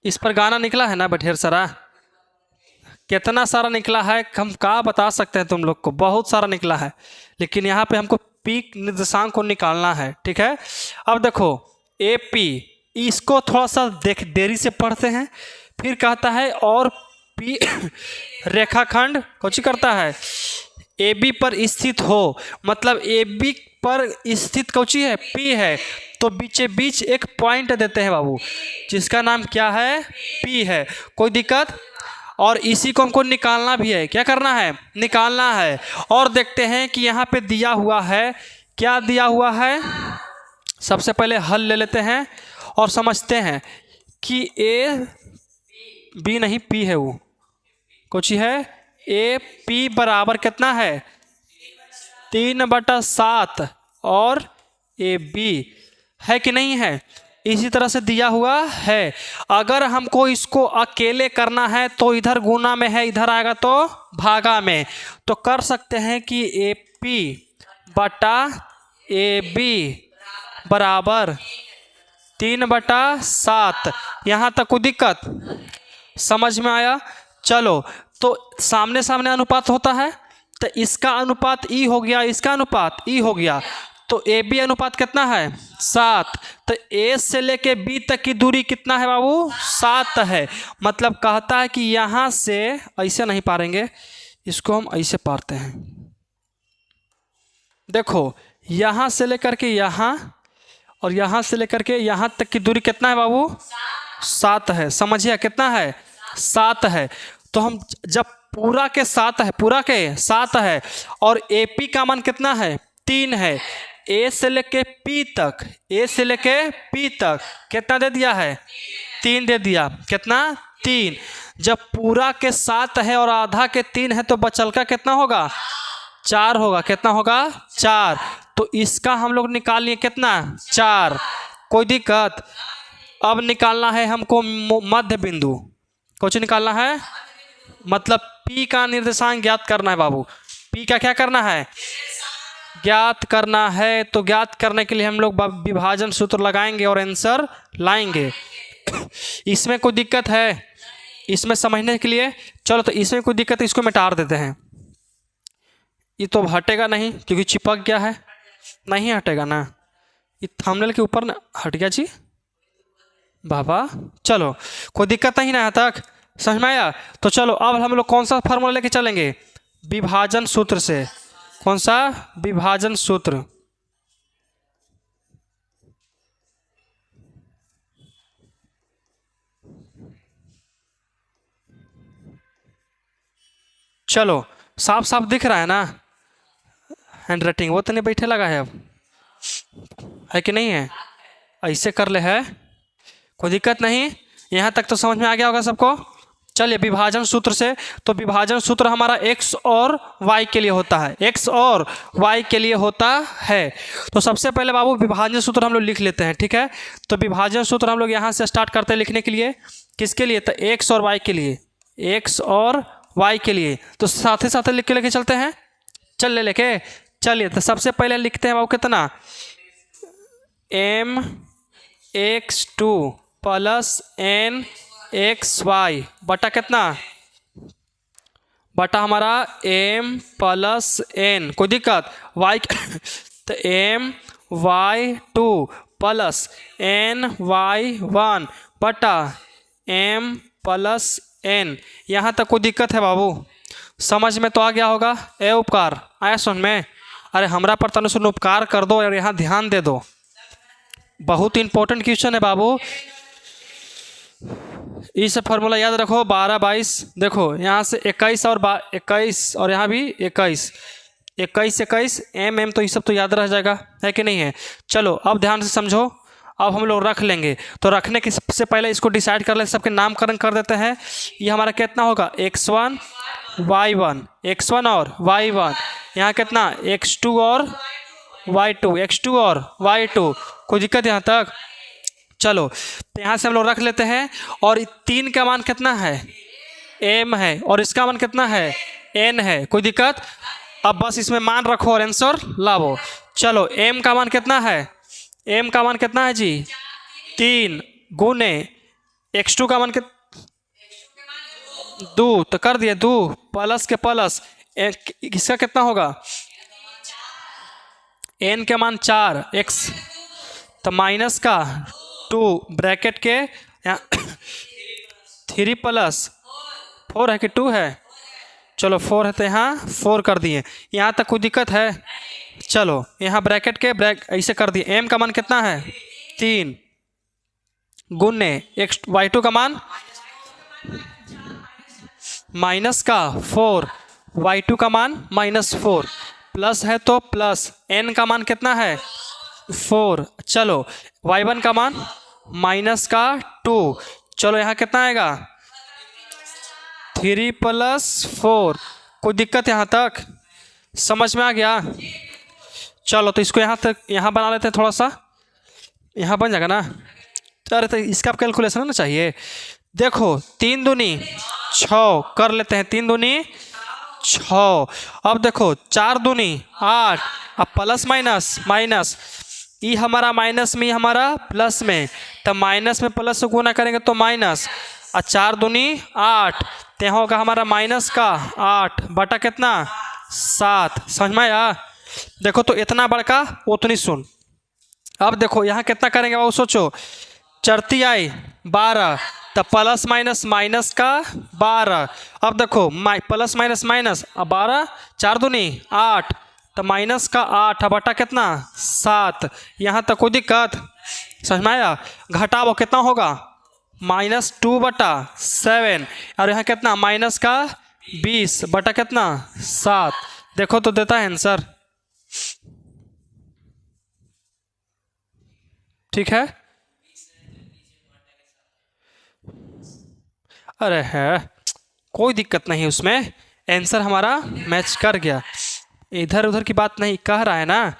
इस पर गाना निकला है ना ढेर सारा, कितना सारा निकला है हम क्या बता सकते हैं तुम लोग को, बहुत सारा निकला है, लेकिन यहाँ पे हमको पी निर्देशांक को निकालना है, ठीक है। अब देखो ए पी, इसको थोड़ा सा देरी से पढ़ते हैं। फिर कहता है और पी रेखाखंड कुछ करता है ए बी पर स्थित हो, मतलब ए बी पर स्थित कौची है, पी है, तो बीचे बीच एक पॉइंट देते हैं बाबू, जिसका नाम क्या है, पी है, कोई दिक्कत। और इसी को हमको निकालना भी है, क्या करना है, निकालना है। और देखते हैं कि यहाँ पे दिया हुआ है, क्या दिया हुआ है, सबसे पहले हल ले लेते हैं और समझते हैं कि ए बी नहीं पी है, वो कुछ है, ए पी बराबर कितना है 3/7 और ए बी है कि नहीं है, इसी तरह से दिया हुआ है। अगर हमको इसको अकेले करना है तो इधर गुना में है, इधर आएगा तो भागा में, तो कर सकते हैं कि ए पी बटा ए बी बराबर 3/7। यहाँ तक कोई दिक्कत, समझ में आया। चलो तो सामने सामने अनुपात होता है, तो इसका अनुपात ई हो गया, इसका अनुपात ई हो गया, तो ए बी अनुपात कितना है 7, तो ए से लेके बी तक की दूरी कितना है बाबू 7 है। मतलब कहता है कि यहाँ से ऐसे नहीं पारेंगे, इसको हम ऐसे पारते हैं। देखो यहाँ से लेकर के यहाँ और यहाँ से लेकर के यहाँ तक की दूरी कितना है बाबू 7 है, समझिए कितना है 7 है। तो हम जब पूरा के 7 है, पूरा के 7 है और ए पी का मान कितना है 3 है, ए से लेके पी तक, ए से लेके पी तक कितना दे दिया है 3 दे दिया, कितना 3। जब पूरा के 7 है और आधा के 3 है तो बचल का कितना होगा 4 होगा, कितना होगा 4। तो इसका हम लोग निकाल लिए कितना 4, कोई दिक्कत। अब निकालना है हमको मध्य बिंदु, कुछ निकालना है, मतलब P का निर्देशांक ज्ञात करना है बाबू। P का क्या करना है ज्ञात करना है, तो ज्ञात करने के लिए हम लोग विभाजन सूत्र लगाएंगे और आंसर लाएंगे। इसमें कोई दिक्कत है इसमें समझने के लिए, चलो तो इसमें कोई दिक्कत है, इसको मिटा देते हैं। ये तो हटेगा नहीं क्योंकि चिपक गया है, नहीं हटेगा ना, ये थंबनेल के ऊपर हट गया जी बाबा। चलो कोई दिक्कत नहीं ना यहाँ तक, समझ में आया। तो चलो अब हम लोग कौन सा फार्मूला लेके चलेंगे, विभाजन सूत्र से। कौन सा विभाजन सूत्र, चलो साफ साफ दिख रहा है ना, हैंड राइटिंग वो तो नहीं बैठे लगा है, अब है कि नहीं है? ऐसे कर ले है, कोई दिक्कत नहीं। यहाँ तक तो समझ में आ गया होगा सबको। चलिए विभाजन सूत्र से, तो विभाजन सूत्र हमारा x और y के लिए होता है, x और y के लिए होता है। तो सबसे पहले बाबू विभाजन सूत्र हम लोग लिख लेते हैं, ठीक है? तो विभाजन सूत्र हम लोग यहाँ से स्टार्ट करते हैं लिखने के लिए। किसके लिए? तो x और y के लिए, x और y के लिए। तो साथ ही साथ लिख के लेके चलते हैं, चल लेके चलिए। तो सबसे पहले लिखते हैं बाबू कितना, mx2 प्लस nxy बटा कितना, बटा हमारा m प्लस n, कोई दिक्कत y तो my2 प्लस ny1 बटा m प्लस n। यहाँ तक कोई दिक्कत है बाबू? समझ में तो आ गया होगा। ए उपकार आया सुन में? अरे हमरा पर तनु सुन उपकार कर दो और यहाँ ध्यान दे दो, बहुत इंपॉर्टेंट क्वेश्चन है बाबू। इस फार्मूला याद रखो, 12 22, देखो यहाँ से 21 और 21 और यहाँ भी 21 21 21 m तो ये सब तो याद रह जाएगा, है कि नहीं है? चलो अब ध्यान से समझो, अब हम लोग रख लेंगे। तो रखने के सबसे पहले इसको डिसाइड कर ले, सबके नामकरण कर देते हैं। ये हमारा कितना होगा, x1 y1, x1 और y1। यहाँ कितना, x2 और y2, x2 और y2। कोई दिक्कत यहाँ तक? चलो तो यहाँ से हम लोग रख लेते हैं। और 3 का मान कितना है, m है, और इसका मान कितना है, n है। कोई दिक्कत? अब बस इसमें मान रखो और आंसर लाओ। चलो m का मान कितना है, m का मान कितना है जी, 3 गुने x2 का मान कितना, 2, तो कर दिए 2 प्लस के प्लस इसका कितना होगा, n के मान 4 x तो माइनस का 2 ब्रैकेट के यहाँ 3 प्लस 4 है कि 2 है, चलो 4 है तो यहाँ 4 कर दिए। यहाँ तक कोई दिक्कत है? चलो यहाँ ब्रैकेट के ऐसे कर दिए। m का मान कितना है, 3 गुने x y2 का मान माइनस का 4, y2 का मान -4, प्लस है तो प्लस, n का मान कितना है 4। चलो y1 का मान माइनस का 2, चलो यहाँ कितना आएगा 3 + 4। कोई दिक्कत यहाँ तक? समझ में आ गया? चलो तो इसको यहाँ तक यहाँ बना लेते हैं, थोड़ा सा यहाँ बन जाएगा ना। अरे तो इसका कैलकुलेशन ना चाहिए। देखो 3 दूनी 6 कर लेते हैं, 3 दूनी 6। अब देखो 4 दूनी 8, अब प्लस माइनस माइनस, ई हमारा माइनस में हमारा प्लस में, तब माइनस में प्लस से गुना करेंगे तो माइनस, और 4 दूनी 8, तो यहाँ होगा हमारा माइनस का 8 बटा कितना 7। समझ में आया? देखो तो इतना बड़का उतनी सुन। अब देखो यहाँ कितना करेंगे वो सोचो, चरती आई 12, तब प्लस माइनस माइनस का 12। अब देखो प्लस माइनस माइनस, अब 12 4 दूनी 8, तो माइनस का 8 बटा कितना 7। यहाँ तक कोई दिक्कत? समझ में आया? घटाओ कितना होगा, -2 बटा 7, और यहाँ कितना माइनस का 20 बटा कितना 7। देखो तो देता है आंसर, ठीक है? अरे है कोई दिक्कत नहीं उसमें, आंसर हमारा मैच कर गया। इधर उधर की बात नहीं कह रहा है ना,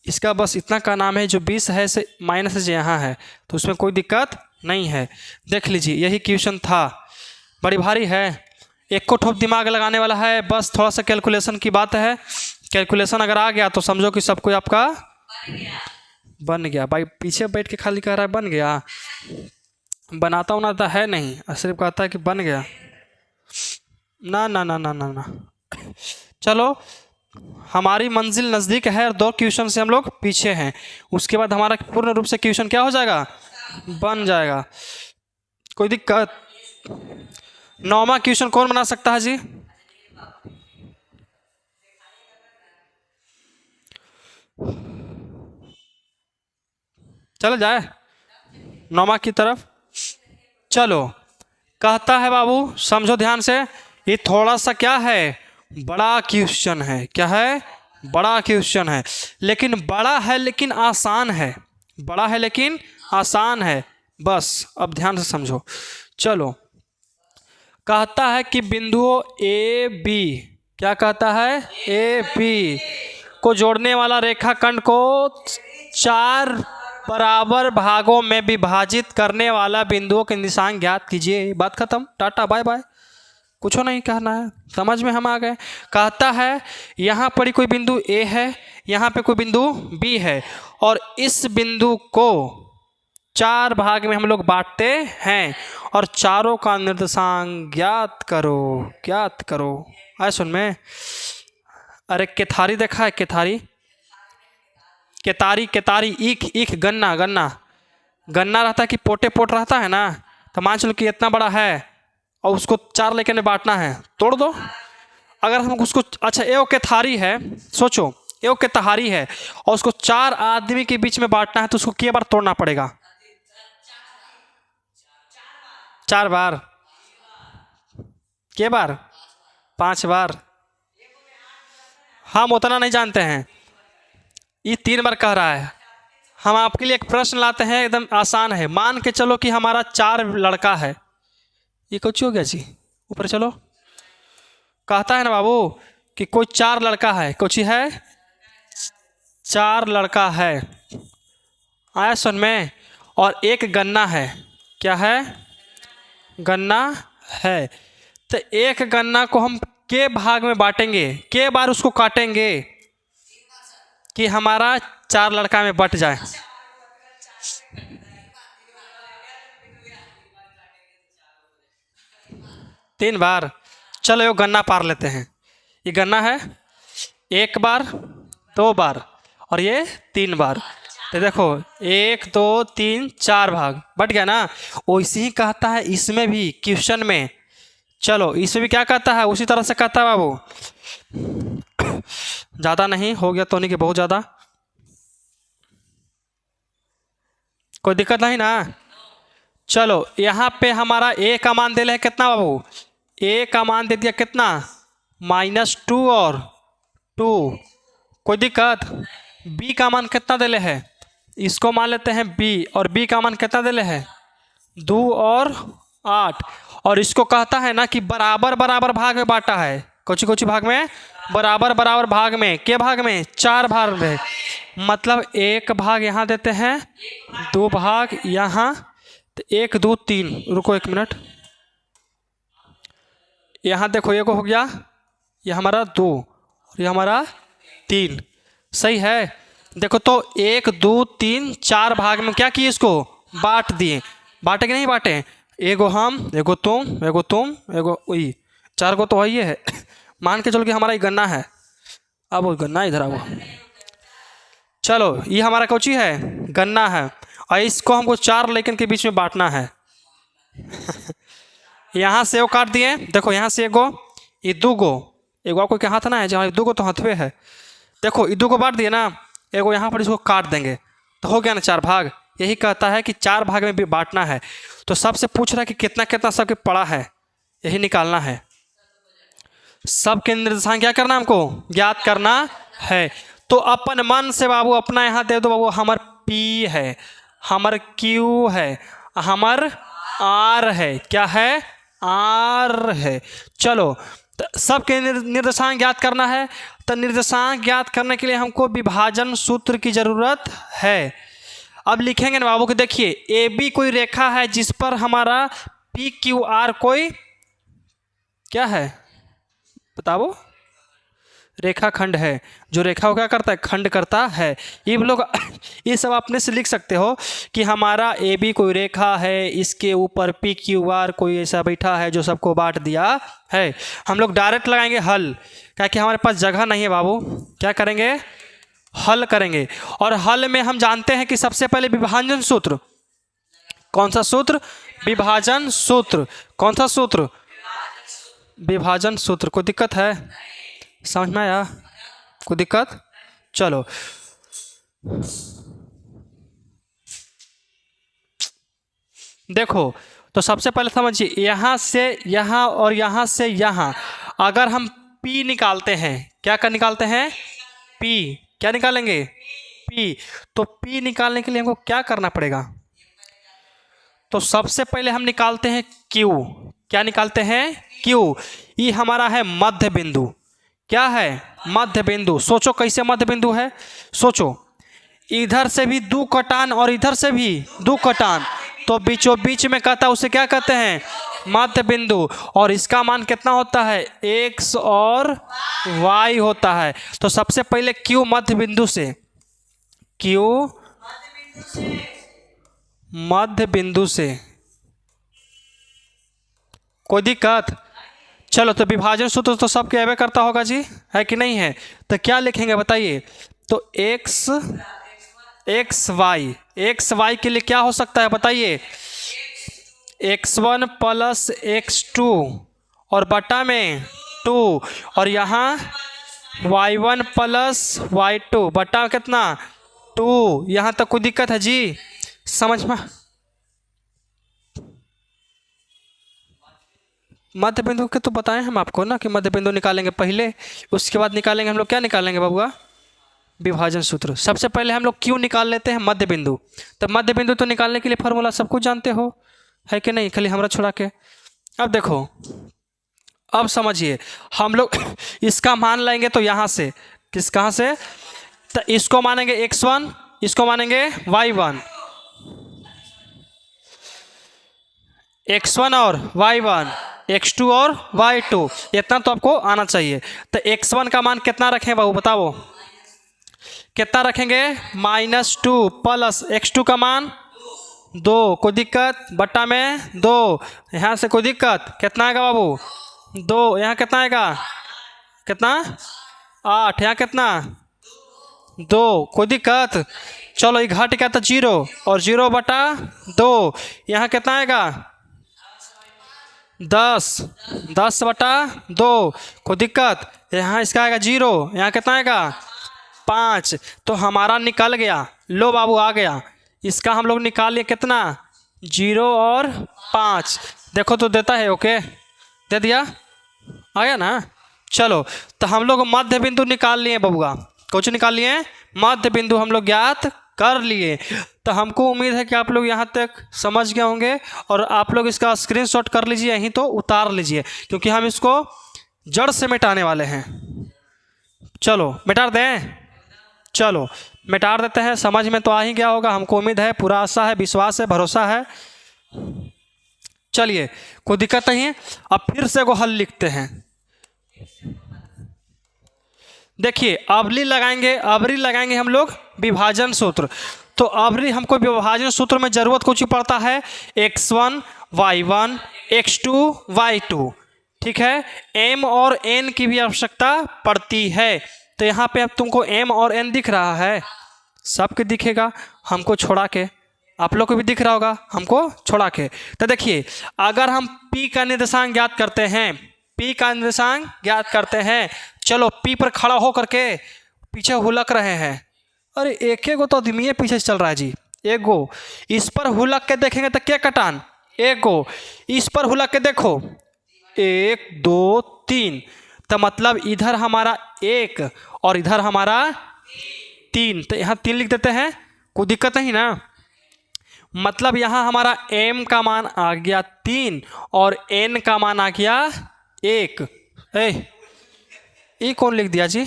इसका बस इतना का नाम है जो 20 है से माइनस जो यहाँ है, तो उसमें कोई दिक्कत नहीं है। देख लीजिए यही क्वेश्चन था, बड़ी भारी है, एक को ठोप दिमाग लगाने वाला है, बस थोड़ा सा कैलकुलेशन की बात है। कैलकुलेशन अगर आ गया तो समझो कि सब कोई आपका बन गया। भाई पीछे बैठ के खाली कह रहा है बन गया, बनाता उनाता है नहीं, सिर्फ कहता है कि बन गया। ना ना ना ना ना ना। चलो हमारी मंजिल नज़दीक है और 2 क्वेश्चन से हम लोग पीछे हैं, उसके बाद हमारा पूर्ण रूप से क्वेश्चन क्या हो जाएगा, बन जाएगा। कोई दिक्कत? 9वां क्वेश्चन कौन बना सकता है जी? चलो जाए 9वां की तरफ। चलो कहता है बाबू, समझो ध्यान से, ये थोड़ा सा क्या है, बड़ा क्वेश्चन है। क्या है? बड़ा क्वेश्चन है, लेकिन बड़ा है लेकिन आसान है, बड़ा है लेकिन आसान है। बस अब ध्यान से समझो। चलो, कहता है कि बिंदुओं ए बी, क्या कहता है, ए बी को जोड़ने वाला रेखाखंड को 4 बराबर भागों में विभाजित करने वाला बिंदुओं के निर्देशांक ज्ञात कीजिए। बात खत्म, टाटा बाय बाय, कुछ नहीं कहना है, समझ में हम आ गए। कहता है यहाँ पर कोई बिंदु ए है, यहाँ पे कोई बिंदु बी है, और इस बिंदु को 4 भाग में हम लोग बांटते हैं, और चारों का निर्देशांक ज्ञात करो, ज्ञात करो। आए सुन में, अरे केथारी देखा है, केथारी, केतारी, केतारी, ईख, ईख, गन्ना, गन्ना, गन्ना रहता है कि पोटे पोट रहता है ना, तो मान चलो कि इतना बड़ा है और उसको 4 लेकर में बांटना है, तोड़ दो। अगर हम उसको, अच्छा एगो केथारी है, सोचो एगो केतहारी है और उसको 4 आदमी के बीच में बांटना है, तो उसको कितनी बार तोड़ना पड़ेगा? 4 बार। के बार? 5 बार। हम उतना नहीं जानते हैं, ये 3 बार कह रहा है। हम आपके लिए एक प्रश्न लाते हैं, एकदम आसान है। मान के चलो कि हमारा 4 लड़का है, ये कुछ हो गया जी, ऊपर चलो। कहता है ना बाबू कि कोई 4 लड़का है, कुछ है, 4 लड़का है, आया सुन में, और एक गन्ना है, क्या है, गन्ना है। तो एक गन्ना को हम के भाग में बांटेंगे, के बार उसको काटेंगे कि हमारा 4 लड़का में बट जाए? 3 बार। चलो ये गन्ना पार लेते हैं, ये गन्ना है, 1 बार, 2 बार और ये 3 बार। तो देखो 1 2 3 4 भाग बट गया ना। वैसे ही कहता है इसमें भी, क्वेश्चन में। चलो इसमें भी क्या कहता है, उसी तरह से कहता है बाबू। ज़्यादा नहीं हो गया तो नहीं कि बहुत ज़्यादा, कोई दिक्कत नहीं ना। चलो यहाँ पे हमारा ए का मान दे रहे हैं कितना बाबू, ए का मान दे दिया कितना, -2 और 2, कोई दिक्कत। बी का मान कितना दे रहे हैं, इसको मान लेते हैं बी, और बी का मान कितना दे रहे हैं, 2 और 8। और इसको कहता है ना कि बराबर बराबर भाग में बांटा है, कुछ कुछ भाग में, बराबर बराबर भाग में, के भाग में, 4 भाग में। मतलब 1 भाग यहाँ देते हैं, 2 भाग यहाँ, तो 1 2 3, रुको 1 मिनट, यहाँ देखो, ये हो गया, ये हमारा 2 और ये हमारा 3, सही है। देखो तो 1 2 3 4 भाग में क्या किए, इसको बांट दिए। बांटे कि नहीं बांटे, एगो हम, एगो तुम, एगो तुम, एगो वही, 4 को तो वही है। मान के चलो कि हमारा ये गन्ना है, अब वो गन्ना इधर आओ। चलो ये हमारा कोची है, गन्ना है, और इसको हमको 4 लेकिन के बीच में बांटना है। यहाँ से वो काट दिए, देखो यहाँ से एगो, ये 2 गो, एगो आपको क्या हाथ ना है, जहाँ 2 गो तो हाथवे है, देखो ये 2 को बांट दिए ना, एगो यहाँ पर इसको काट देंगे तो हो गया ना 4 भाग। यही कहता है कि 4 भाग में भी बांटना है। तो सबसे पूछ रहा है कि कितना कितना सबके पड़ा है, यही निकालना है। सबके निर्देशांक क्या करना, हमको ज्ञात करना है। तो अपन मन से बाबू अपना यहाँ दे दो बाबू, हमर P है, हमर Q है, हमर R है, क्या है, R है। चलो तो सबके निर्देशांक ज्ञात करना है। तो निर्देशांक ज्ञात करने के लिए हमको विभाजन सूत्र की जरूरत है। अब लिखेंगे ना बाबू कि देखिए ए बी कोई रेखा है जिस पर हमारा पी क्यू आर कोई क्या है, बताओ, रेखाखंड है। जो रेखा को क्या करता है, खंड करता है। ये लोग ये सब अपने से लिख सकते हो कि हमारा ए बी कोई रेखा है, इसके ऊपर पी क्यू आर कोई ऐसा बैठा है जो सबको बांट दिया है। हम लोग डायरेक्ट लगाएंगे हल, क्या कि हमारे पास जगह नहीं है बाबू। क्या करेंगे, हल करेंगे। और हल में हम जानते हैं कि सबसे पहले विभाजन सूत्र, कौन सा सूत्र, विभाजन सूत्र। कौन सा सूत्र, विभाजन सूत्र। कोई दिक्कत है, समझ में आया, कोई दिक्कत। चलो देखो तो सबसे पहले समझिए, यहाँ से यहाँ और यहाँ से यहाँ अगर हम P निकालते हैं, क्या कर निकालते हैं, पी, क्या निकालेंगे पी। तो पी निकालने के लिए हमको क्या करना पड़ेगा, तो सबसे पहले हम निकालते हैं क्यू। क्या निकालते हैं क्यू। ये हमारा है मध्य बिंदु। क्या है मध्य बिंदु। सोचो कैसे मध्य बिंदु है, सोचो इधर से भी दो कटान और इधर से भी दो कटान, तो बीचों बीच में कहता है उसे क्या कहते हैं मध्य बिंदु। और इसका मान कितना होता है x और y होता है। तो सबसे पहले क्यू मध्य बिंदु से, क्यू मध्य बिंदु से, कोई दिक्कत। चलो तो विभाजन सूत्र तो सबके एवे करता होगा जी, है कि नहीं है। तो क्या लिखेंगे बताइए, तो एक्स वाई के लिए क्या हो सकता है बताइए, x1 प्लस x2 और बटा में 2, और यहाँ y1 प्लस y2 बटा कितना 2। यहाँ तक कोई दिक्कत है जी, समझ में। मध्य बिंदु के तो बताएं हम आपको ना कि मध्य बिंदु निकालेंगे पहले, उसके बाद निकालेंगे हम लोग क्या निकालेंगे बाबूआ, विभाजन सूत्र। सबसे पहले हम लोग क्यों निकाल लेते हैं मध्य बिंदु। तो मध्य बिंदु तो निकालने के लिए फार्मूला सब कुछ जानते हो, है कि नहीं, खाली हमरा छोड़ा के। अब देखो, अब समझिए, हम लोग इसका मान लेंगे तो यहाँ से कहाँ से, तो इसको मानेंगे x1, इसको मानेंगे y1, x1 और y1, x2 और y2, इतना तो आपको आना चाहिए। तो x1 का मान कितना रखें बाबू बताओ, कितना रखेंगे -2 प्लस x2 का मान 2, कोई दिक्कत, बट्टा में 2, यहाँ से कोई दिक्कत, कितना आएगा बाबू 2, यहाँ कितना आएगा कितना 8, यहाँ कितना 2, कोई दिक्कत। चलो ये घट गया तो 0 और 0 बटा 2, यहाँ कितना आएगा 10 बटा 2, कोई दिक्कत। यहाँ इसका आएगा 0, यहाँ कितना आएगा 5। तो हमारा निकल गया, लो बाबू आ गया। इसका हम लोग निकाल लिए कितना 0 और 5, देखो तो देता है, ओके दे दिया, आ गया ना। चलो तो हम लोग मध्य बिंदु निकाल लिए बबुआ, कुछ निकाल लिए मध्य बिंदु हम लोग ज्ञात कर लिए। तो हमको उम्मीद है कि आप लोग यहाँ तक समझ गए होंगे, और आप लोग इसका स्क्रीनशॉट कर लीजिए, यहीं तो उतार लीजिए, क्योंकि हम इसको जड़ से मिटाने वाले हैं। चलो मिटा दें, चलो मिटा देते हैं। समझ में तो आ ही गया होगा, हमको उम्मीद है, पूरा आशा है, विश्वास है, भरोसा है। चलिए कोई दिक्कत नहीं है। अब फिर से को हल लिखते हैं। देखिए अबरी लगाएंगे हम लोग विभाजन सूत्र। तो अबरी हमको विभाजन सूत्र में जरूरत कुछ पड़ता है x1 y1 x2 y2, ठीक है। m और n की भी आवश्यकता पड़ती है। तो यहाँ पे अब तुमको m और n दिख रहा है, सबके दिखेगा, हमको छोड़ा के, आप लोग को भी दिख रहा होगा, हमको छोड़ा के। तो देखिए अगर हम p का निर्देशांक ज्ञात करते हैं, चलो p पर खड़ा हो करके पीछे हुलक रहे हैं। अरे एक गो तो आदमी पीछे चल रहा है जी, एक गो इस पर हुलक के देखेंगे तो क्या कटान, एक गो इस पर हुलक के देखो, 1 2 3, तो मतलब इधर हमारा 1 और इधर हमारा 3, तो यहाँ 3 लिख देते हैं, कोई दिक्कत नहीं ना। मतलब यहाँ हमारा m का मान आ गया 3 और n का मान आ गया 1। ये कौन लिख दिया जी,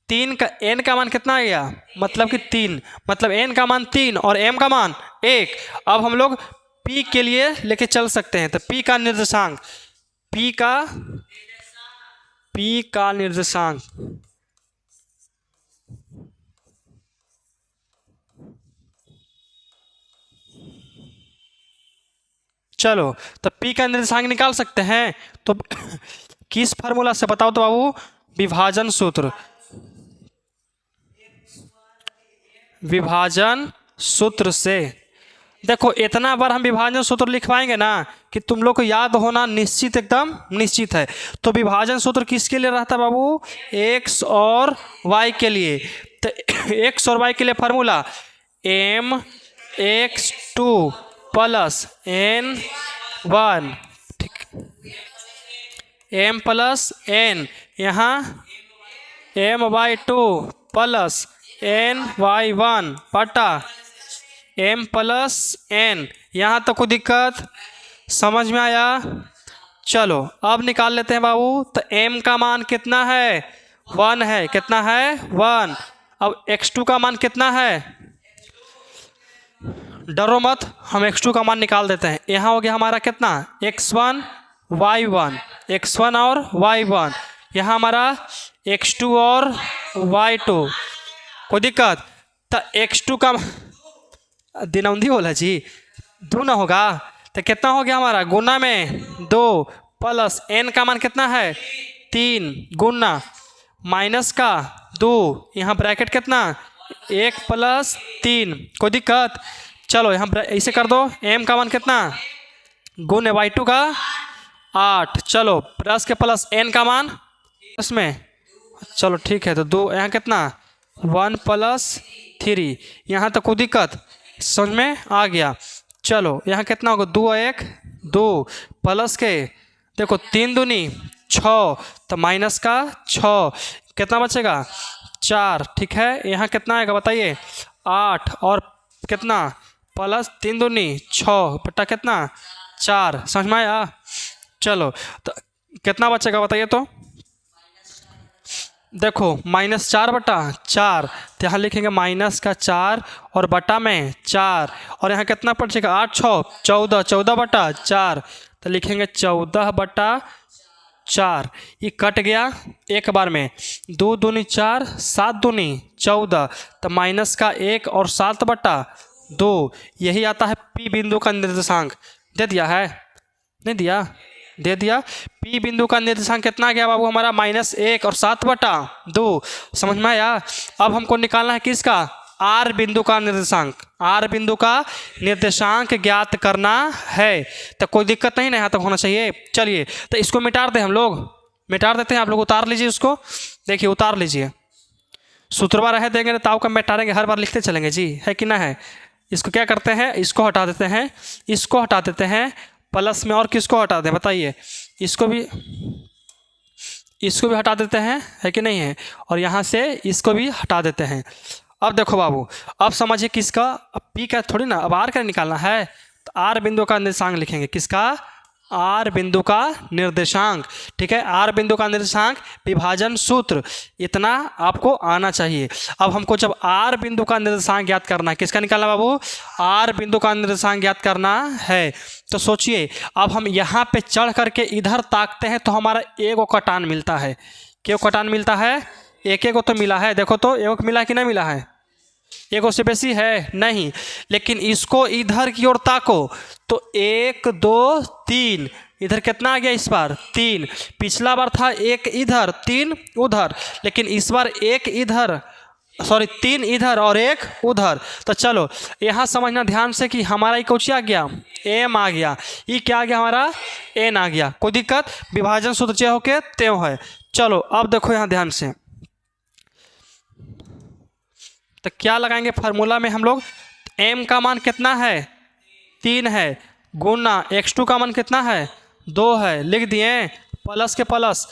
3 का n का मान कितना आ गया, मतलब कि 3, मतलब n का मान 3 और m का मान 1। अब हम लोग p के लिए लेके चल सकते हैं। तो p का निर्देशांक, p का निर्देशांक, चलो तो p का निर्देशांक निकाल सकते हैं। तो किस फार्मूला से बताओ तो बाबू, विभाजन सूत्र से। देखो इतना बार हम विभाजन सूत्र लिखवाएंगे ना कि तुम लोग को याद होना निश्चित, एकदम निश्चित है। तो विभाजन सूत्र किसके लिए रहता है बाबू, x और y के लिए। तो x और y के लिए फार्मूला mx2 प्लस n1, ठीक, m प्लस n, यहाँ m/2 प्लस n/1 बटा m प्लस n। यहाँ तक कोई दिक्कत समझ में आया? चलो अब निकाल लेते हैं बाबू। तो m का मान कितना है? 1 है। कितना है? 1। अब x2 का मान कितना है? डरो मत, हम x2 का मान निकाल देते हैं। यहाँ हो गया हमारा कितना? x1 y1, x1 और y1। यहाँ हमारा x2 और y2। कोई दिक्कत? तो x2 का दिनौंधी बोला जी, दो ना होगा तो कितना हो गया हमारा? गुना में 2 प्लस n का मान कितना है? 3 गुना माइनस का 2, यहाँ ब्रैकेट कितना? 1 प्लस 3। कोई दिक्कत? चलो यहाँ ऐसे कर दो। m का मान कितना? गुने y2 का 8। चलो प्लस के प्लस n का मान उसमें, चलो ठीक है। तो 2 यहाँ कितना? 1 प्लस 3। यहाँ तक कोई दिक्कत समझ में आ गया? चलो यहाँ कितना होगा? 2 1 2 प्लस के देखो 3 दूनी 6, तो माइनस का 6, कितना बचेगा? 4। ठीक है, यहाँ कितना आएगा बताइए? 8 और कितना प्लस 3 दूनी 6 बटा कितना? 4। समझ में आया? चलो तो कितना बचेगा बताइए? तो देखो -4 बटा 4, तो यहाँ लिखेंगे माइनस का 4 और बटा में 4, और यहाँ कितना बचेगा? 8 6 14, 14 बटा 4, तो लिखेंगे 14 बटा 4। ये कट गया एक बार में। 2 दूनी 4, 7 दूनी 14, तो माइनस का 1 और 7 बटा 2। यही आता है P बिंदु का निर्देशांक। दे दिया है? नहीं दिया? दे दिया। P बिंदु का निर्देशांक कितना आ गया बाबू हमारा? -1 और 7 बटा 2। समझ में आया? अब हमको निकालना है किसका? R बिंदु का निर्देशांक। R बिंदु का निर्देशांक ज्ञात करना है। तो कोई दिक्कत नहीं ना, यहाँ तक होना चाहिए। चलिए तो इसको मिटार दें, हम लोग मिटार देते हैं। आप लोग उतार लीजिए उसको, देखिए उतार लीजिए। सूत्रवा रह देंगे तो का मिटारेंगे, हर बार लिखते चलेंगे जी, है कि ना है? इसको क्या करते हैं? इसको हटा देते हैं, इसको हटा देते हैं, प्लस में और किसको हटा दें बताइए? इसको भी हटा देते हैं, है कि नहीं है? और यहाँ से इसको भी हटा देते हैं। अब देखो बाबू, अब समझिए किसका? अब P का थोड़ी ना, अब R का निकालना है। तो R बिंदु का निर्देशांक लिखेंगे। किसका? R बिंदु का निर्देशांक। ठीक है, R बिंदु का निर्देशांक विभाजन सूत्र, इतना आपको आना चाहिए। अब हमको जब R बिंदु का निर्देशांक ज्ञात करना है, किसका निकालना बाबू? R बिंदु का निर्देशांक ज्ञात करना है। तो सोचिए, अब हम यहाँ पे चढ़ करके इधर ताकते हैं तो हमारा एगो कटान मिलता है। क्यों कटान मिलता है? एक एगो तो मिला है। देखो तो एगो मिला कि नहीं मिला है? एगो से बेसी है नहीं। लेकिन इसको इधर की ओर ताको तो 1 2 3, इधर कितना आ गया इस बार? 3। पिछला बार था 1 इधर 3 उधर, लेकिन इस बार 1 इधर, सॉरी 3 इधर और 1 उधर। तो चलो यहाँ समझना ध्यान से कि हमारा ये कौन आ गया? m आ गया। ये क्या आ गया हमारा? n आ गया। कोई दिक्कत? विभाजन सूत्र जे हो के त्यों है। चलो अब देखो यहाँ ध्यान से, तो क्या लगाएंगे फार्मूला में हम लोग? m का मान कितना है? 3 है, गुना x2 का मान कितना है? 2 है। लिख दिए प्लस के प्लस,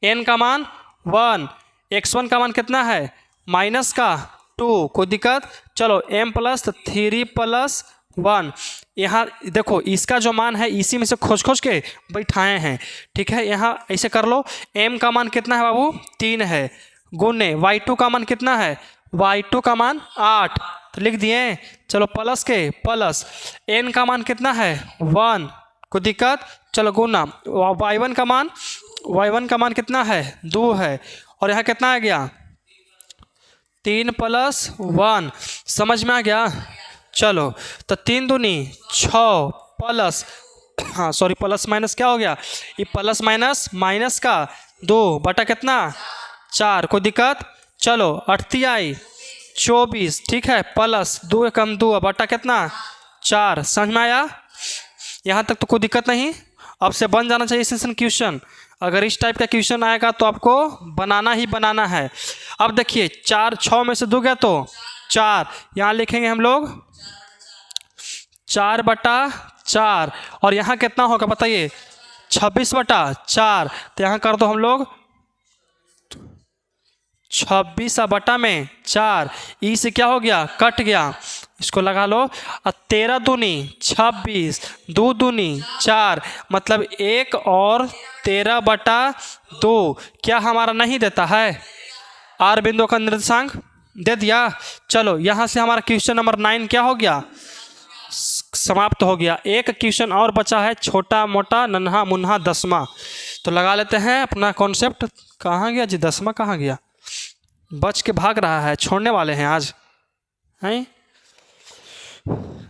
n का मान 1, x1 का मान कितना है? माइनस का 2। कोई दिक्कत? चलो m प्लस 3 प्लस 1। यहाँ देखो इसका जो मान है इसी में से खोज खोज के बैठाए हैं। ठीक है, यहाँ ऐसे कर लो। m का मान कितना है बाबू? 3 है, गुने y2 का मान कितना है? y2 का मान 8, तो लिख दिए। चलो प्लस के प्लस, n का मान कितना है? 1। कोई दिक्कत? चलो गुना y1 का मान कितना है? 2 है, और यहाँ कितना आ गया? 3 प्लस 1। समझ में आ गया? चलो तो 3 दूनी 6 प्लस, हाँ सॉरी प्लस माइनस क्या हो गया? ये प्लस माइनस, माइनस का 2 बटा कितना? 4। कोई दिक्कत? चलो 8 आई 24। ठीक है, प्लस 2 कम 2 बटा कितना? 4। समझ में आया? यहाँ तक तो कोई दिक्कत नहीं। अब से बन जाना चाहिए सेशन क्वेश्चन। अगर इस टाइप का क्वेश्चन आएगा तो आपको बनाना ही बनाना है। अब देखिए 4 6 में से 2 गया तो 4, यहाँ लिखेंगे हम लोग 4 बटा 4, और यहाँ कितना होगा बताइए? 26 बटा 4। तो यहाँ कर दो हम लोग 26/4, ई से क्या हो गया, कट गया, इसको लगा लो। 13 दूनी 26, 2 दूनी 4, मतलब 1 और 13/2 क्या हमारा नहीं देता है, आर बिंदु का निर्देशांक दे दिया। चलो यहाँ से हमारा क्वेश्चन नंबर 9 क्या हो गया, समाप्त हो गया। एक क्वेश्चन और बचा है, छोटा मोटा नन्हा मुन्हा दसवां, तो लगा लेते हैं अपना कॉन्सेप्ट। कहाँ गया जी, दसवां कहाँ गया, बच के भाग रहा है, छोड़ने वाले हैं आज हैं।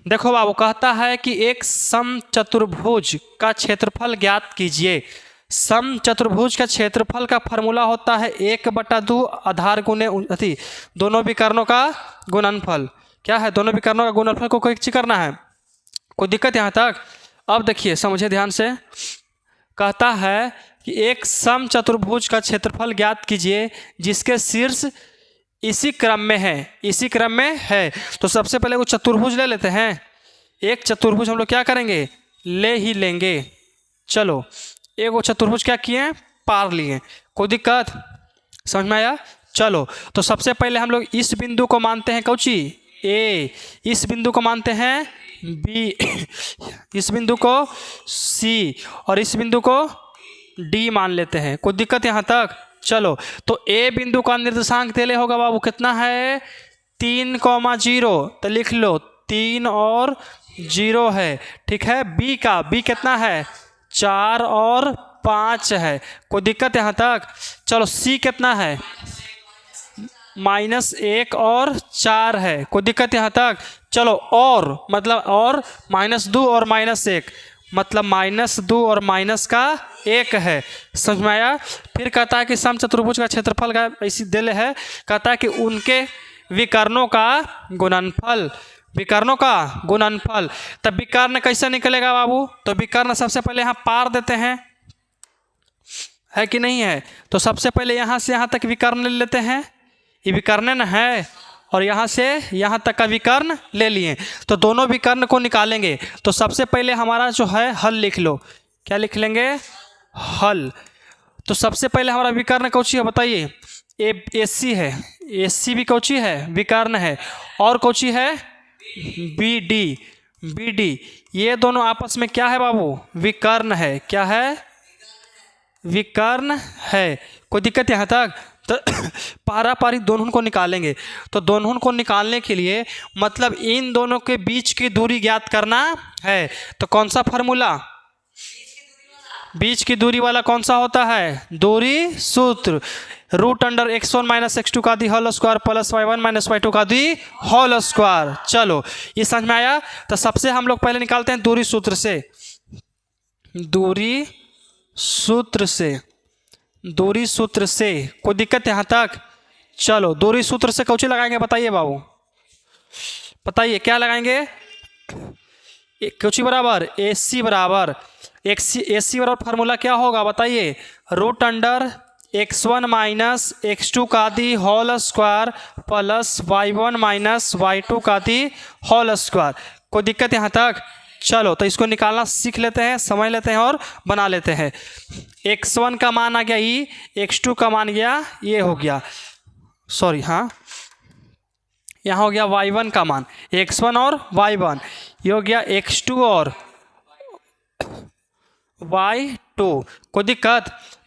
देखो बाबू, कहता है कि एक समचतुर्भुज का क्षेत्रफल ज्ञात कीजिए। समचतुर्भुज का क्षेत्रफल का फॉर्मूला होता है 1/2 आधार गुणे अति दोनों विकर्णों का गुणनफल। क्या है, दोनों विकर्णों का गुणनफल को कोई करना है, कोई दिक्कत यहाँ तक। अब देखिए समझे ध्यान से, कहता है कि एक समचतुर्भुज का क्षेत्रफल ज्ञात कीजिए जिसके शीर्ष इसी क्रम में है, इसी क्रम में है। तो सबसे पहले वो चतुर्भुज ले लेते हैं, एक चतुर्भुज हम लोग क्या करेंगे, ले ही लेंगे। चलो एक वो चतुर्भुज क्या किए, पार लिए, कोई दिक्कत, समझ में आया। चलो तो सबसे पहले हम लोग इस बिंदु को मानते हैं कौची, ए, इस बिंदु को मानते हैं बी, इस बिंदु को सी, और इस बिंदु को डी मान लेते हैं, कोई दिक्कत यहाँ तक। चलो तो ए बिंदु का निर्देशांक तेले होगा बाबू, कितना है, 3,0, तो लिख लो 3 और 0 है, ठीक है। बी का, बी कितना है, 4 और 5 है, कोई दिक्कत यहाँ तक। चलो सी कितना है, -1 और 4 है, कोई दिक्कत यहाँ तक। चलो और मतलब और -2 और -1, मतलब -2 और -1 है, समझ में आया। फिर कहता है कि समचतुर्भुज का क्षेत्रफल का ऐसी दिल है, कहता है कि उनके विकर्णों का गुणनफल, विकर्णों का गुणनफल। तब विकर्ण कैसे निकलेगा बाबू, तो विकर्ण सबसे पहले यहाँ पार देते हैं, है कि नहीं है। तो सबसे पहले यहाँ से यहाँ तक विकर्ण ले लेते हैं, ये विकर्ण न है, और यहाँ से यहाँ तक का विकर्ण ले लिए, तो दोनों विकर्ण को निकालेंगे। तो सबसे पहले हमारा जो है हल लिख लो, क्या लिख लेंगे, हल। तो सबसे पहले हमारा विकर्ण कौची है बताइए, ए सी है, ए सी भी कौची है, विकर्ण है, और कौची है, बी डी, बी डी, ये दोनों आपस में क्या है बाबू, विकर्ण है, क्या है, विकर्ण है, कोई दिक्कत यहाँ तक। तो पारापारी दोनों को निकालेंगे, तो दोनों को निकालने के लिए मतलब इन दोनों के बीच की दूरी ज्ञात करना है। तो कौन सा फार्मूला, बीच की दूरी वाला कौन सा होता है, दूरी सूत्र, √(x1 - x2) का the whole square plus y1 - y2 का दी होल स्क्वायर। चलो ये समझ में आया। तो सबसे हम लोग पहले निकालते हैं दूरी सूत्र से, दूरी सूत्र से, दूरी सूत्र से, कोई दिक्कत यहाँ तक। चलो दूरी सूत्र से कौची लगाएंगे बताइए बाबू, बताइए क्या लगाएंगे, कौची बराबर, ए सी बराबर, ए सी बराबर फार्मूला क्या होगा बताइए, √(x1 - x2) का the whole square plus y1 - y2 का दी होल स्क्वायर, कोई दिक्कत यहाँ तक। चलो तो इसको निकालना सीख लेते हैं, समझ लेते हैं और बना लेते हैं। x1 का मान आ गया ई, x2 का मान गया ये हो गया, सॉरी हाँ, यहाँ हो गया y1 का मान, x1 और y1, ये हो गया x2 और y2, कोई दिक्कत।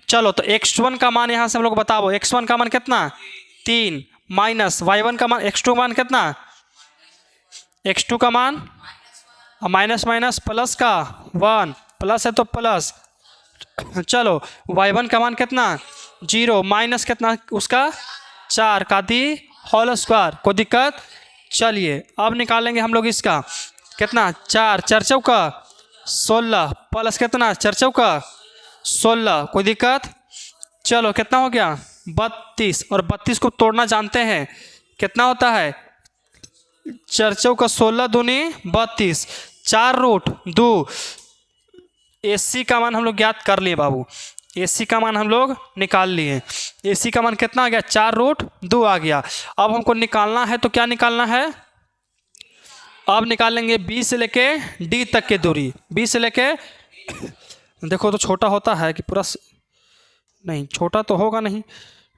चलो तो x1 का मान यहाँ से हम लोग बताओ, x1 का मान कितना 3 माइनस y1 का मान, x2 का मान कितना, x2 का मान माइनस माइनस प्लस का 1, प्लस है तो प्लस। चलो y1 का मान कितना 0 माइनस कितना उसका 4 का दी होल स्क्वायर, कोई दिक्कत। चलिए अब निकालेंगे हम लोग इसका कितना, 4 4 चौका 16 प्लस कितना 4 चौका 16, कोई दिक्कत। चलो कितना हो गया 32, और 32 को तोड़ना जानते हैं कितना होता है, 4 चौका 16 दूनी 32, 4√2। AC का मान हम लोग ज्ञात कर लिए बाबू, AC का मान हम लोग निकाल लिए, AC का मान कितना आ गया 4√2 आ गया। अब हमको निकालना है तो क्या निकालना है, अब निकालेंगे B से लेके D तक की दूरी, B से लेके देखो तो छोटा होता है कि पूरा नहीं, छोटा तो होगा नहीं,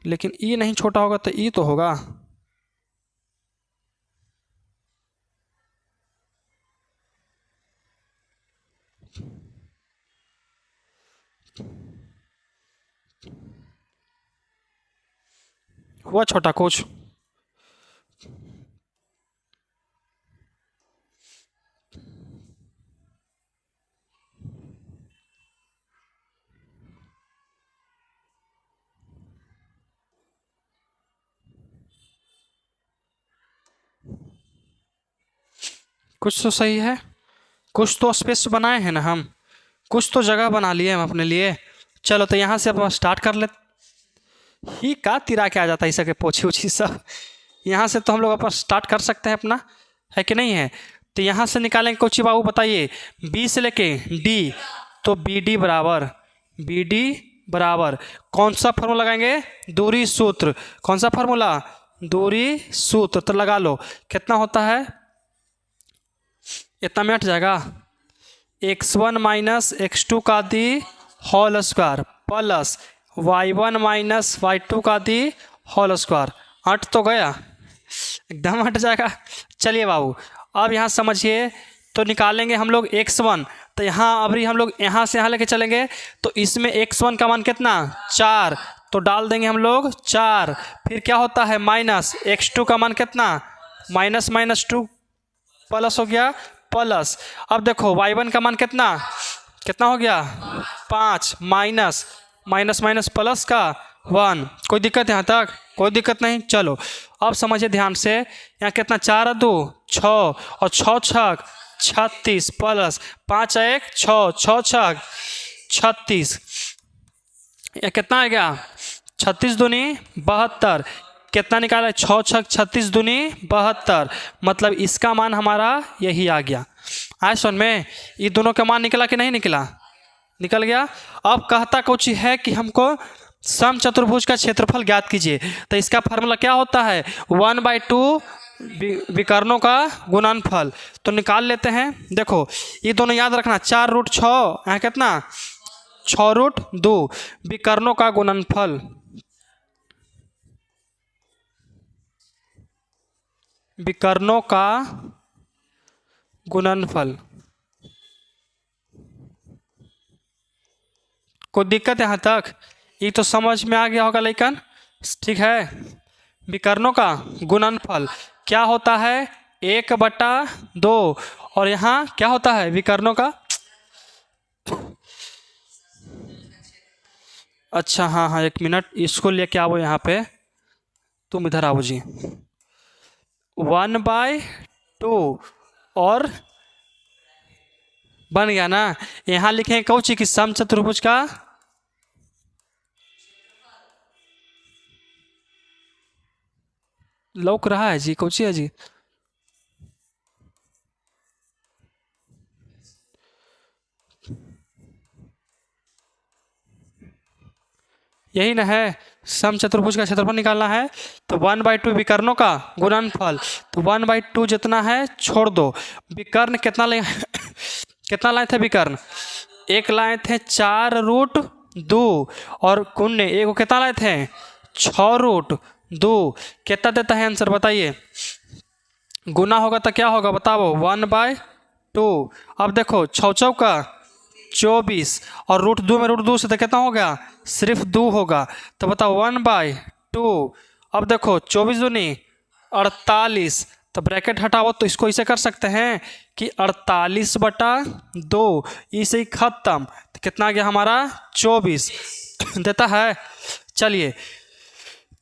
लेकिन ई नहीं छोटा होगा तो ई तो होगा। हुआ छोटा कुछ? कुछ तो सही है, कुछ तो स्पेस बनाए हैं ना हम, कुछ तो जगह बना लिए हम अपने लिए। चलो तो यहाँ से अब स्टार्ट कर ले। ही का तिरा के आ जाता है इसके पोछी उछी सब। यहाँ से तो हम लोग अपन स्टार्ट कर सकते हैं अपना, है कि नहीं है? तो यहाँ से निकालेंगे कोची बाबू बताइए, बी से लेके डी, तो बी डी बराबर कौन सा फार्मूला लगाएंगे? दूरी सूत्र। कौन सा फार्मूला? दूरी सूत्र। तो लगा लो, कितना होता है? इतना में हट जाएगा, x1 माइनस x2 का the whole square plus y1 minus y2 का दी होल स्क्वायर। हट तो गया, एकदम हट जाएगा। चलिए बाबू अब यहाँ समझिए, तो निकालेंगे हम लोग x1। तो यहाँ अभी हम लोग यहाँ से यहाँ लेके चलेंगे, तो इसमें x1 का मान कितना? 4, तो डाल देंगे हम लोग 4। फिर क्या होता है? माइनस x2 का मान कितना? माइनस माइनस 2 प्लस हो गया प्लस। अब देखो y1 का मान कितना कितना हो गया? 5 माइनस माइनस माइनस प्लस का 1। कोई दिक्कत यहाँ तक? कोई दिक्कत नहीं। चलो अब समझिए ध्यान से, यहाँ कितना? 4 2 6 और 6 6 36 प्लस 5 1 6 6 6 36। यह कितना आ गया? 36 दूनी 72। कितना निकाला है? 6 6 36 दूनी 72, मतलब इसका मान हमारा यही आ गया। आए सुन में, ये दोनों का मान निकला कि नहीं निकला? निकल गया। अब कहता कुछ है कि हमको समचतुर्भुज का क्षेत्रफल ज्ञात कीजिए। तो इसका फार्मूला क्या होता है? 1/2 विकर्णों का गुणनफल। तो निकाल लेते हैं। देखो ये दोनों याद रखना, 4√6, यहाँ कितना? 6√2 विकर्णों का गुणनफल। विकर्णों का गुणनफल। कोई दिक्कत यहाँ तक? ये तो समझ में आ गया होगा लेकिन, ठीक है। विकर्णों का गुणनफल क्या होता है? 1/2। और यहाँ क्या होता है विकर्णों का? अच्छा हाँ हाँ, 1 मिनट, इसको लेके आओ यहाँ पे, तुम इधर आओ जी। 1/2 और बन गया ना। यहाँ लिखेंगे कौची की? समचतुर्भुज का लौक रहा है जी, कौची है जी? यही ना है, समचतुर्भुज का क्षेत्रफल निकालना है। तो 1/2 विकर्णों का गुणनफल, तो 1/2 जितना है छोड़ दो। विकर्ण कितना ले कितना लाए थे विकर्ण? एक लाए थे 4√2 और कुण्य एक कितना लाए थे? 6√2। कितना देता है आंसर बताइए? गुना होगा तो क्या होगा बताओ? 1/2। अब देखो 6 चौका 24 और √2 में √2 से तो कितना होगा? सिर्फ 2 होगा। तो बताओ 1/2। अब देखो 24 दूनी 48, तो ब्रैकेट हटाओ तो इसको इसे कर सकते हैं कि 48/2, इसे ही खत्म। तो कितना आ गया हमारा? 24 देता है। चलिए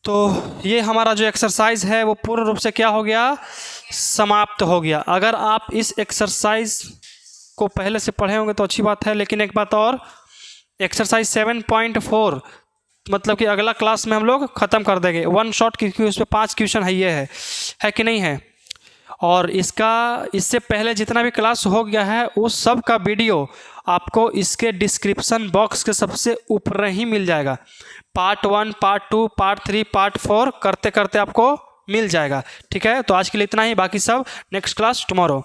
तो ये हमारा जो एक्सरसाइज है वो पूर्ण रूप से क्या हो गया? समाप्त हो गया। अगर आप इस एक्सरसाइज को पहले से पढ़े होंगे तो अच्छी बात है, लेकिन एक बात और, एक्सरसाइज 7.4 मतलब कि अगला क्लास में हम लोग ख़त्म कर देंगे 1 शॉट, क्योंकि उस पर 5 क्वेश्चन है कि नहीं है। और इससे पहले जितना भी क्लास हो गया है उस सब का वीडियो आपको इसके डिस्क्रिप्शन बॉक्स के सबसे ऊपर ही मिल जाएगा। पार्ट 1, पार्ट 2, पार्ट 3, पार्ट 4 करते करते आपको मिल जाएगा। ठीक है, तो आज के लिए इतना ही, बाकी सब नेक्स्ट क्लास टुमारो।